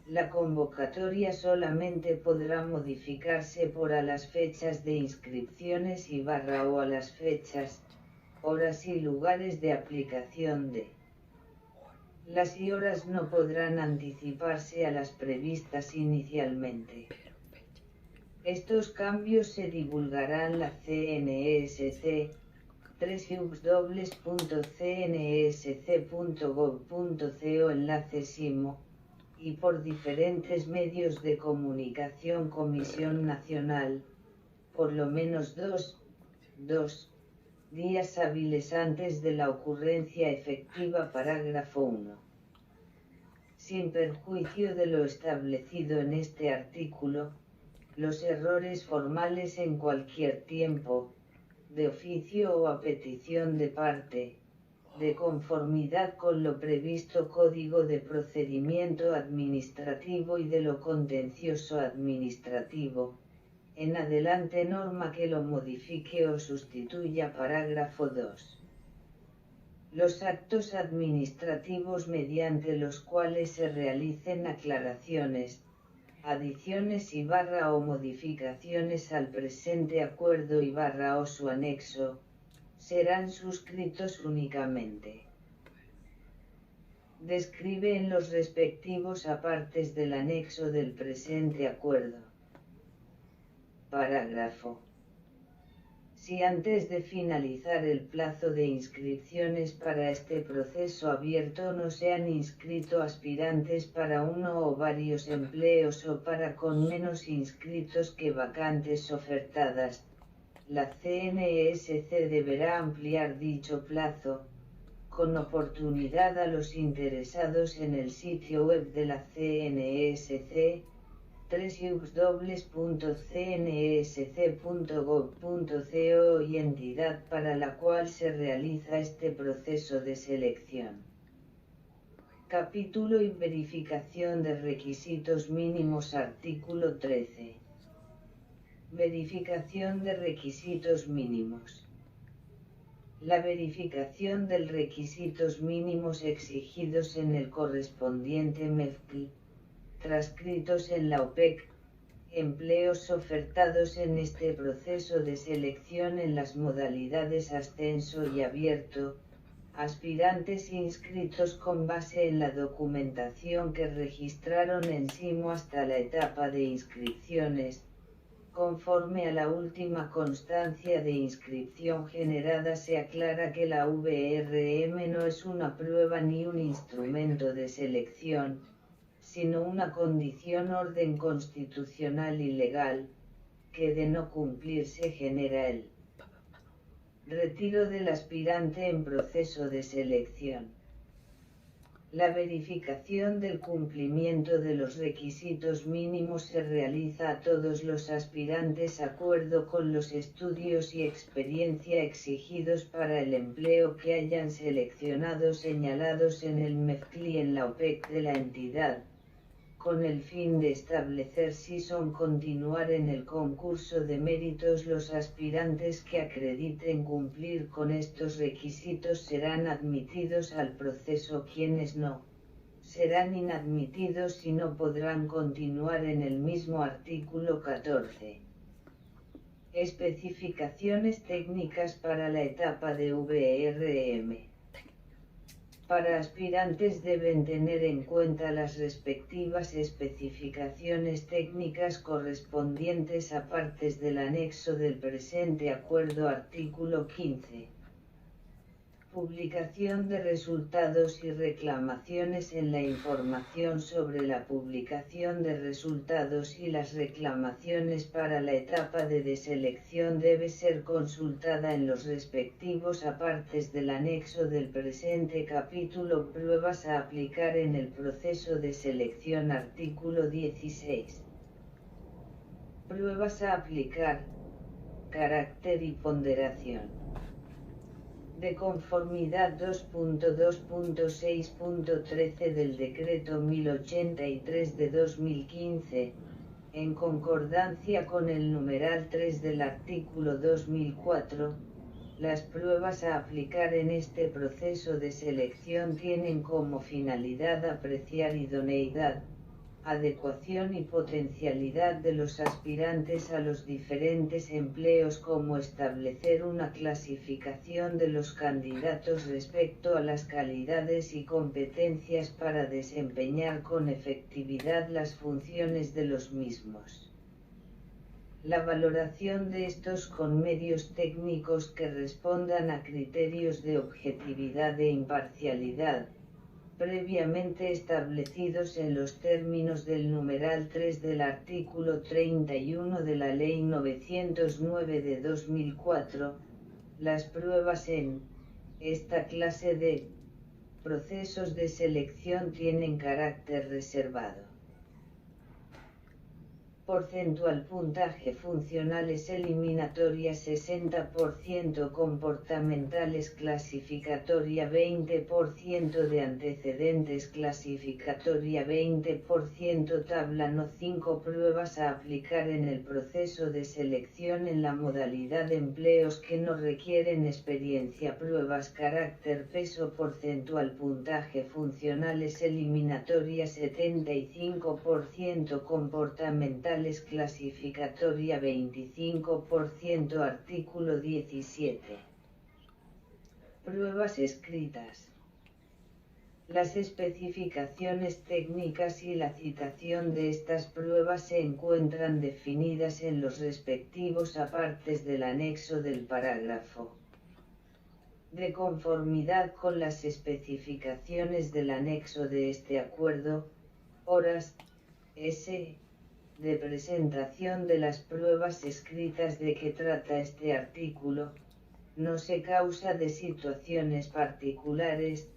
La convocatoria solamente podrá modificarse por a las fechas de inscripciones y o a las fechas, horas y lugares de aplicación de las y horas no podrán anticiparse a las previstas inicialmente. Estos cambios se divulgarán la CNESC, www.cnsc.gov.co enlace SIMO, y por diferentes medios de comunicación. Comisión Nacional, por lo menos dos días hábiles antes de la ocurrencia efectiva. Parágrafo 1. Sin perjuicio de lo establecido en este artículo, los errores formales en cualquier tiempo, de oficio o a petición de parte, de conformidad con lo previsto Código de Procedimiento Administrativo y de lo Contencioso Administrativo, en adelante norma que lo modifique o sustituya. Parágrafo 2. Los actos administrativos mediante los cuales se realicen aclaraciones, adiciones y o modificaciones al presente acuerdo y o su anexo, serán suscritos únicamente. Describe en los respectivos apartes del anexo del presente acuerdo. Parágrafo. Si antes de finalizar el plazo de inscripciones para este proceso abierto no se han inscrito aspirantes para uno o varios empleos o para con menos inscritos que vacantes ofertadas, la CNSC deberá ampliar dicho plazo, con oportunidad a los interesados en el sitio web de la CNSC, www.cnsc.gov.co y entidad para la cual se realiza este proceso de selección. Capítulo y verificación de requisitos mínimos. Artículo 13. Verificación de requisitos mínimos. La verificación de requisitos mínimos exigidos en el correspondiente MEFCL, transcritos en la OPEC, empleos ofertados en este proceso de selección en las modalidades ascenso y abierto, aspirantes inscritos con base en la documentación que registraron en SIMO hasta la etapa de inscripciones, conforme a la última constancia de inscripción generada. Se aclara que la VRM no es una prueba ni un instrumento de selección, sino una condición orden constitucional y legal, que de no cumplirse genera el retiro del aspirante en proceso de selección. La verificación del cumplimiento de los requisitos mínimos se realiza a todos los aspirantes de acuerdo con los estudios y experiencia exigidos para el empleo que hayan seleccionado señalados en el MEFCL y en la OPEC de la entidad, con el fin de establecer si son continuar en el concurso de méritos. Los aspirantes que acrediten cumplir con estos requisitos serán admitidos al proceso. Quienes no, serán inadmitidos y no podrán continuar en el mismo. Artículo 14. Especificaciones técnicas para la etapa de VRM. Para aspirantes deben tener en cuenta las respectivas especificaciones técnicas correspondientes a partes del anexo del presente acuerdo. Artículo 15. Publicación de resultados y reclamaciones. En la información sobre la publicación de resultados y las reclamaciones para la etapa de deselección debe ser consultada en los respectivos apartes del anexo del presente capítulo. Pruebas a aplicar en el proceso de selección. Artículo 16. Pruebas a aplicar. Carácter y ponderación. De conformidad 2.2.6.13 del Decreto 1083 de 2015, en concordancia con el numeral 3 del artículo 2004, las pruebas a aplicar en este proceso de selección tienen como finalidad apreciar idoneidad, adecuación y potencialidad de los aspirantes a los diferentes empleos, como establecer una clasificación de los candidatos respecto a las calidades y competencias para desempeñar con efectividad las funciones de los mismos. La valoración de estos con medios técnicos que respondan a criterios de objetividad e imparcialidad, previamente establecidos en los términos del numeral 3 del artículo 31 de la Ley 909 de 2004, las pruebas en esta clase de procesos de selección tienen carácter reservado. Porcentual puntaje funcionales eliminatoria 60%, comportamentales clasificatoria 20%, de antecedentes clasificatoria 20%, tabla no 5 pruebas a aplicar en el proceso de selección en la modalidad de empleos que no requieren experiencia, pruebas carácter peso porcentual puntaje funcionales eliminatoria 75%, comportamental clasificatoria 25%, artículo 17. Pruebas escritas. Las especificaciones técnicas y la citación de estas pruebas se encuentran definidas en los respectivos apartes del anexo del parágrafo. De conformidad con las especificaciones del anexo de este acuerdo, horas, s. de presentación de las pruebas escritas de que trata este artículo, no se causa de situaciones particulares,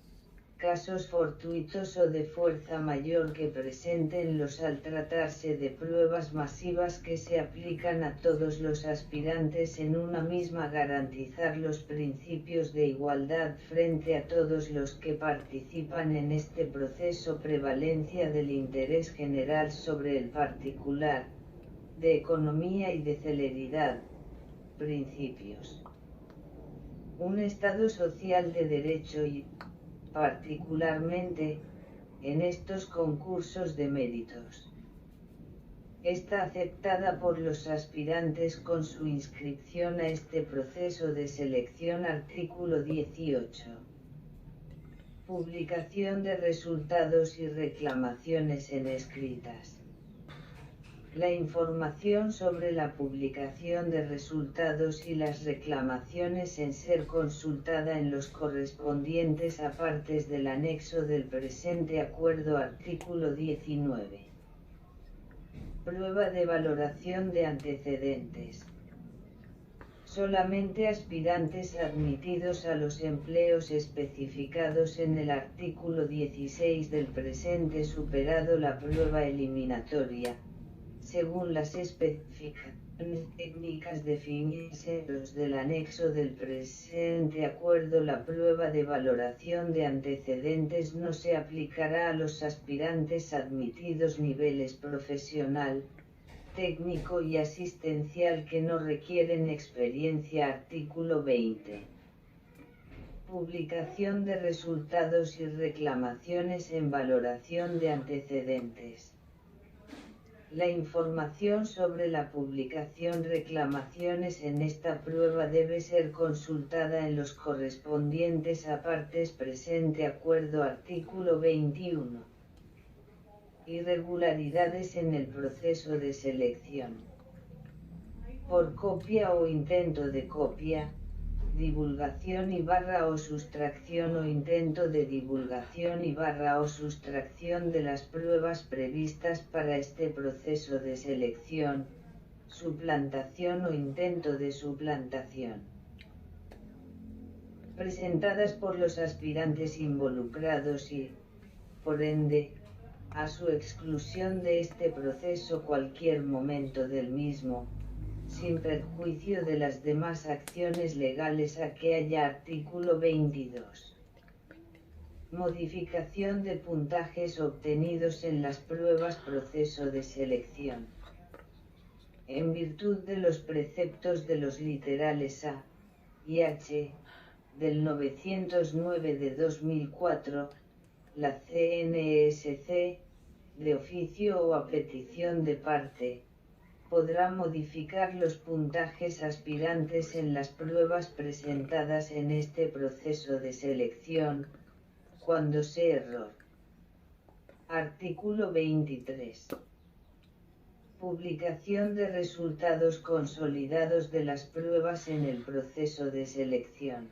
casos fortuitos o de fuerza mayor que preséntenlos al tratarse de pruebas masivas que se aplican a todos los aspirantes en una misma, garantizar los principios de igualdad frente a todos los que participan en este proceso, prevalencia del interés general sobre el particular, de economía y de celeridad, principios. Un Estado social de derecho y, particularmente, en estos concursos de méritos, está aceptada por los aspirantes con su inscripción a este proceso de selección. Artículo 18. Publicación de resultados y reclamaciones en escritas. La información sobre la publicación de resultados y las reclamaciones en ser consultada en los correspondientes apartes del anexo del presente acuerdo. Artículo 19. Prueba de valoración de antecedentes. Solamente aspirantes admitidos a los empleos especificados en el artículo 16 del presente, superado la prueba eliminatoria, según las especificaciones técnicas definidas en los del anexo del presente acuerdo, la prueba de valoración de antecedentes no se aplicará a los aspirantes admitidos niveles profesional, técnico y asistencial que no requieren experiencia. Artículo 20. Publicación de resultados y reclamaciones en valoración de antecedentes. La información sobre la publicación reclamaciones en esta prueba debe ser consultada en los correspondientes apartes presente acuerdo. Artículo 21. Irregularidades en el proceso de selección. Por copia o intento de copia, divulgación o sustracción o intento de divulgación o sustracción de las pruebas previstas para este proceso de selección, suplantación o intento de suplantación. Presentadas por los aspirantes involucrados y, por ende, a su exclusión de este proceso cualquier momento del mismo, sin perjuicio de las demás acciones legales a que haya. Artículo 22. Modificación de puntajes obtenidos en las pruebas proceso de selección. En virtud de los preceptos de los literales A y H del 909 de 2004, la CNSC, de oficio o a petición de parte, podrá modificar los puntajes aspirantes en las pruebas presentadas en este proceso de selección, cuando sea error. Artículo 23. Publicación de resultados consolidados de las pruebas en el proceso de selección.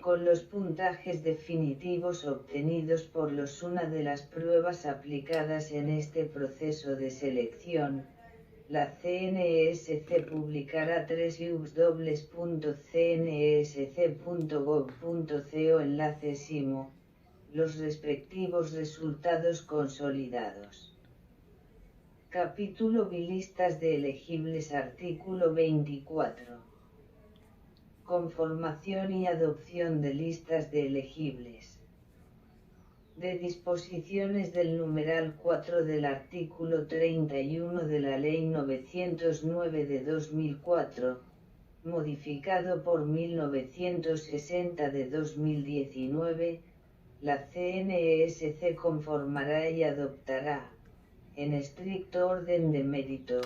Con los puntajes definitivos obtenidos por una de las pruebas aplicadas en este proceso de selección, la CNSC publicará www.cnsc.gov.co enlace SIMO, los respectivos resultados consolidados. Capítulo B. Listas de elegibles. Artículo 24. Conformación y adopción de listas de elegibles. De disposiciones del numeral 4 del artículo 31 de la Ley 909 de 2004, modificado por 1960 de 2019, la CNESC conformará y adoptará, en estricto orden de mérito,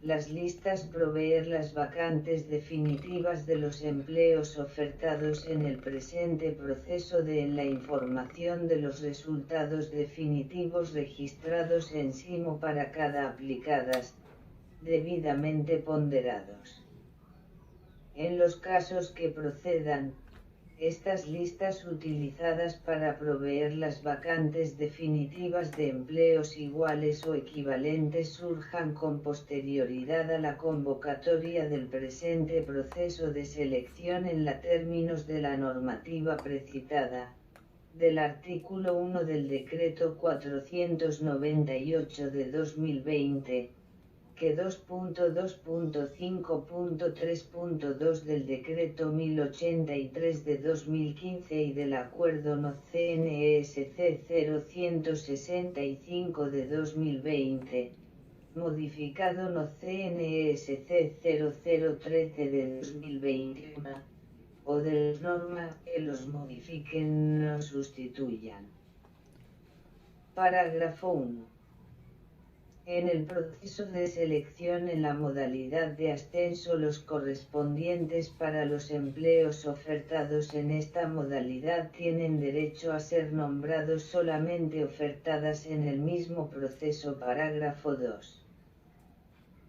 las listas. Proveer las vacantes definitivas de los empleos ofertados en el presente proceso de la información de los resultados definitivos registrados en SIMO para cada aplicadas, debidamente ponderados. En los casos que procedan, estas listas utilizadas para proveer las vacantes definitivas de empleos iguales o equivalentes surjan con posterioridad a la convocatoria del presente proceso de selección en los términos de la normativa precitada, del artículo 1 del Decreto 498 de 2020, que 2.2.5.3.2 del Decreto 1083 de 2015 y del Acuerdo No. CNESC 0165 de 2020, modificado No. CNESC 0013 de 2021, o de las normas que los modifiquen o sustituyan. Parágrafo 1. En el proceso de selección en la modalidad de ascenso, los correspondientes para los empleos ofertados en esta modalidad tienen derecho a ser nombrados solamente ofertadas en el mismo proceso. Parágrafo 2.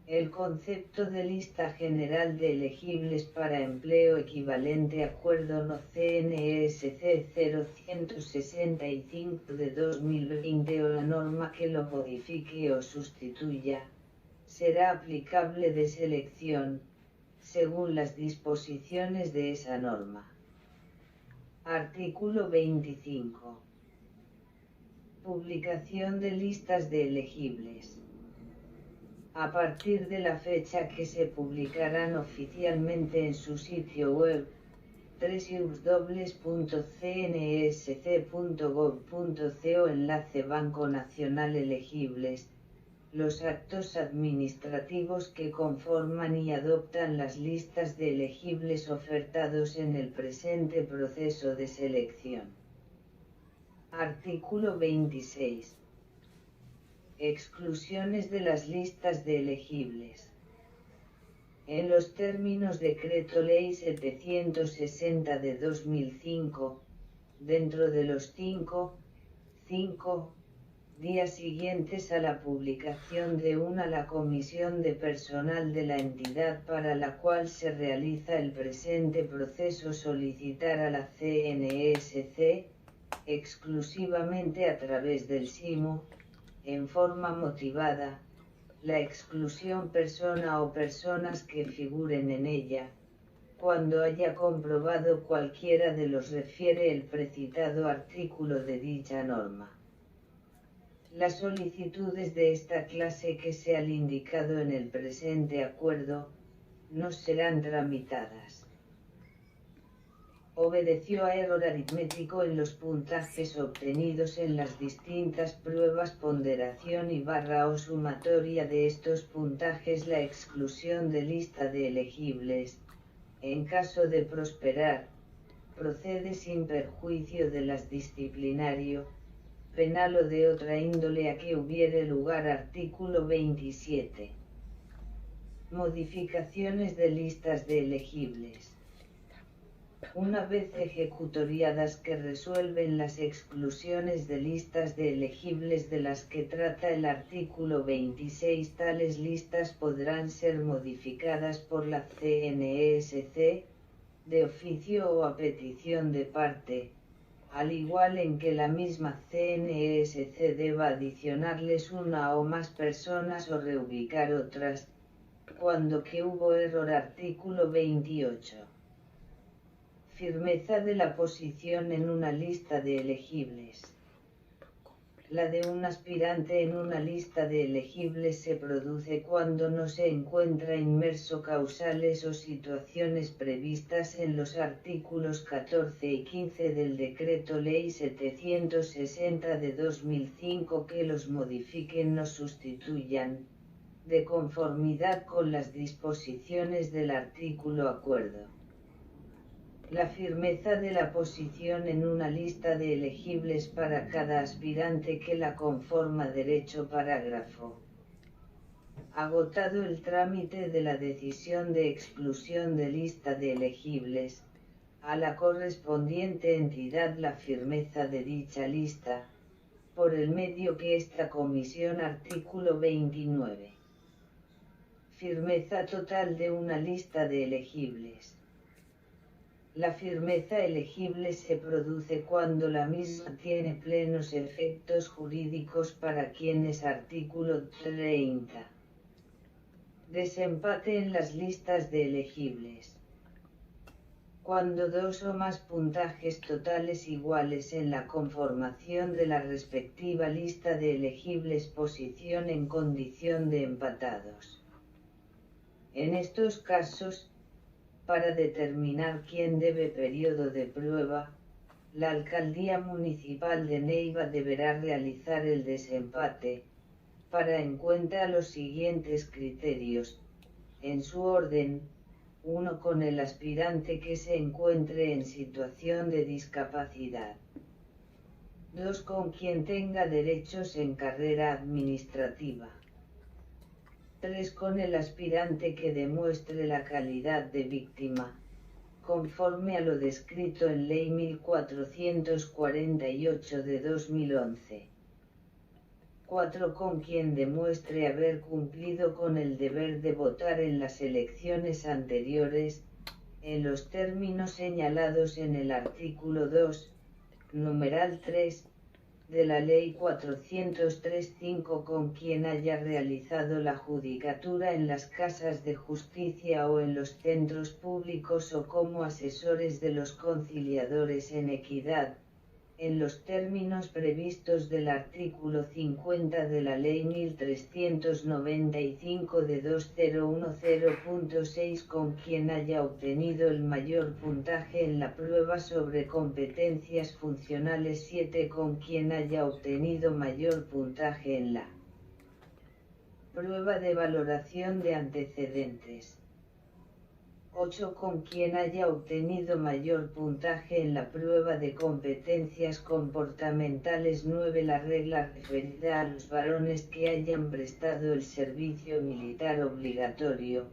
El concepto de lista general de elegibles para empleo equivalente, Acuerdo No. CNESC 0165 de 2020 o la norma que lo modifique o sustituya, será aplicable de selección, según las disposiciones de esa norma. Artículo 25. Publicación de listas de elegibles. A partir de la fecha que se publicarán oficialmente en su sitio web, www.cnsc.gov.co enlace Banco Nacional Elegibles, los actos administrativos que conforman y adoptan las listas de elegibles ofertados en el presente proceso de selección. Artículo 26. Exclusiones de las listas de elegibles. En los términos Decreto Ley 760 de 2005, dentro de los 5 días siguientes a la publicación de la comisión de personal de la entidad para la cual se realiza el presente proceso solicitar a la CNESC, exclusivamente a través del SIMO, en forma motivada, la exclusión persona o personas que figuren en ella, cuando haya comprobado cualquiera de los refiere el precitado artículo de dicha norma. Las solicitudes de esta clase que sea indicado en el presente acuerdo, no serán tramitadas. Obedeció a error aritmético en los puntajes obtenidos en las distintas pruebas ponderación y / o sumatoria de estos puntajes la exclusión de lista de elegibles, en caso de prosperar, procede sin perjuicio de las disciplinario, penal o de otra índole a que hubiere lugar. Artículo 27. Modificaciones de listas de elegibles. Una vez ejecutoriadas que resuelven las exclusiones de listas de elegibles de las que trata el artículo 26, tales listas podrán ser modificadas por la CNESC, de oficio o a petición de parte, al igual en que la misma CNESC deba adicionarles una o más personas o reubicar otras, cuando que hubo error. Artículo 28. Firmeza de la posición en una lista de elegibles. La de un aspirante en una lista de elegibles se produce cuando no se encuentra inmerso causales o situaciones previstas en los artículos 14 y 15 del Decreto Ley 760 de 2005 que los modifiquen o sustituyan, de conformidad con las disposiciones del artículo acuerdo. La firmeza de la posición en una lista de elegibles para cada aspirante que la conforma. Derecho parágrafo. Agotado el trámite de la decisión de exclusión de lista de elegibles, a la correspondiente entidad la firmeza de dicha lista, por el medio que esta comisión. Artículo 29. Firmeza total de una lista de elegibles. La firmeza elegible se produce cuando la misma tiene plenos efectos jurídicos para quienes. Artículo 30. Desempate en las listas de elegibles. Cuando dos o más puntajes totales iguales en la conformación de la respectiva lista de elegibles posición en condición de empatados. En estos casos, para determinar quién debe periodo de prueba, la Alcaldía Municipal de Neiva deberá realizar el desempate, para en cuenta los siguientes criterios, en su orden: 1. Con el aspirante que se encuentre en situación de discapacidad. 2. Con quien tenga derechos en carrera administrativa. 3. Con el aspirante que demuestre la calidad de víctima, conforme a lo descrito en Ley 1448 de 2011. 4. Con quien demuestre haber cumplido con el deber de votar en las elecciones anteriores, en los términos señalados en el artículo 2, numeral 3, de la Ley 403-5, con quien haya realizado la judicatura en las casas de justicia o en los centros públicos o como asesores de los conciliadores en equidad, en los términos previstos del artículo 50 de la Ley 1395 de 2010.6, con quien haya obtenido el mayor puntaje en la prueba sobre competencias funcionales. 7. Con quien haya obtenido mayor puntaje en la prueba de valoración de antecedentes. 8. Con quien haya obtenido mayor puntaje en la prueba de competencias comportamentales. 9. La regla referida a los varones que hayan prestado el servicio militar obligatorio,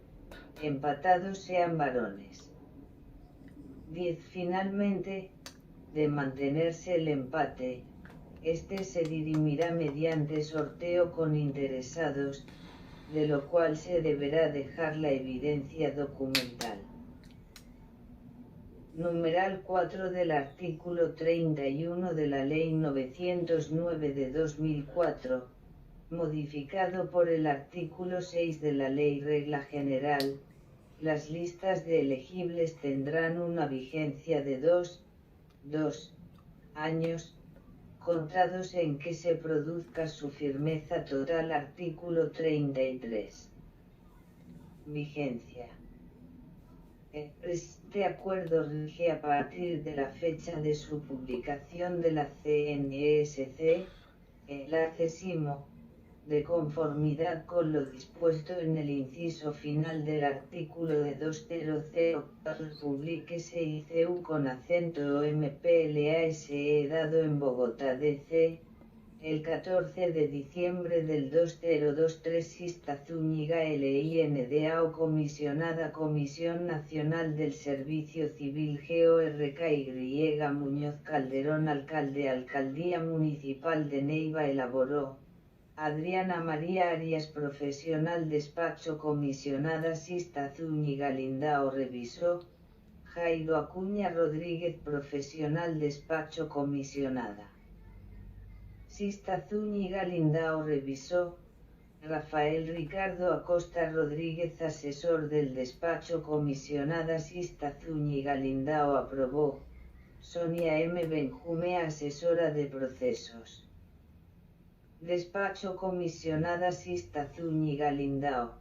empatados sean varones. 10. Finalmente, de mantenerse el empate, este se dirimirá mediante sorteo con interesados, de lo cual se deberá dejar la evidencia documental. Numeral 4 del artículo 31 de la Ley 909 de 2004, modificado por el artículo 6 de la Ley Regla General, las listas de elegibles tendrán una vigencia de 2 años, contados en que se produzca su firmeza total. Artículo 33. Vigencia. Este acuerdo rige a partir de la fecha de su publicación de la CNSC, el accesimo, de conformidad con lo dispuesto en el inciso final del artículo de 200 Publiquese ICU con acento MPLASE dado en Bogotá DC, el 14 de diciembre del 2023. Sista Zúñiga LINDA o comisionada Comisión Nacional del Servicio Civil GORKY Muñoz Calderón alcalde Alcaldía Municipal de Neiva elaboró. Adriana María Arias profesional despacho comisionada. Sista Zúñiga Lindao revisó. Jairo Acuña Rodríguez profesional despacho comisionada. Sista Zúñiga Lindao revisó. Rafael Ricardo Acosta Rodríguez asesor del despacho comisionada. Sista Zúñiga Lindao aprobó. Sonia M. Benjumea asesora de procesos. Despacho comisionada Sista Zúñiga Lindao.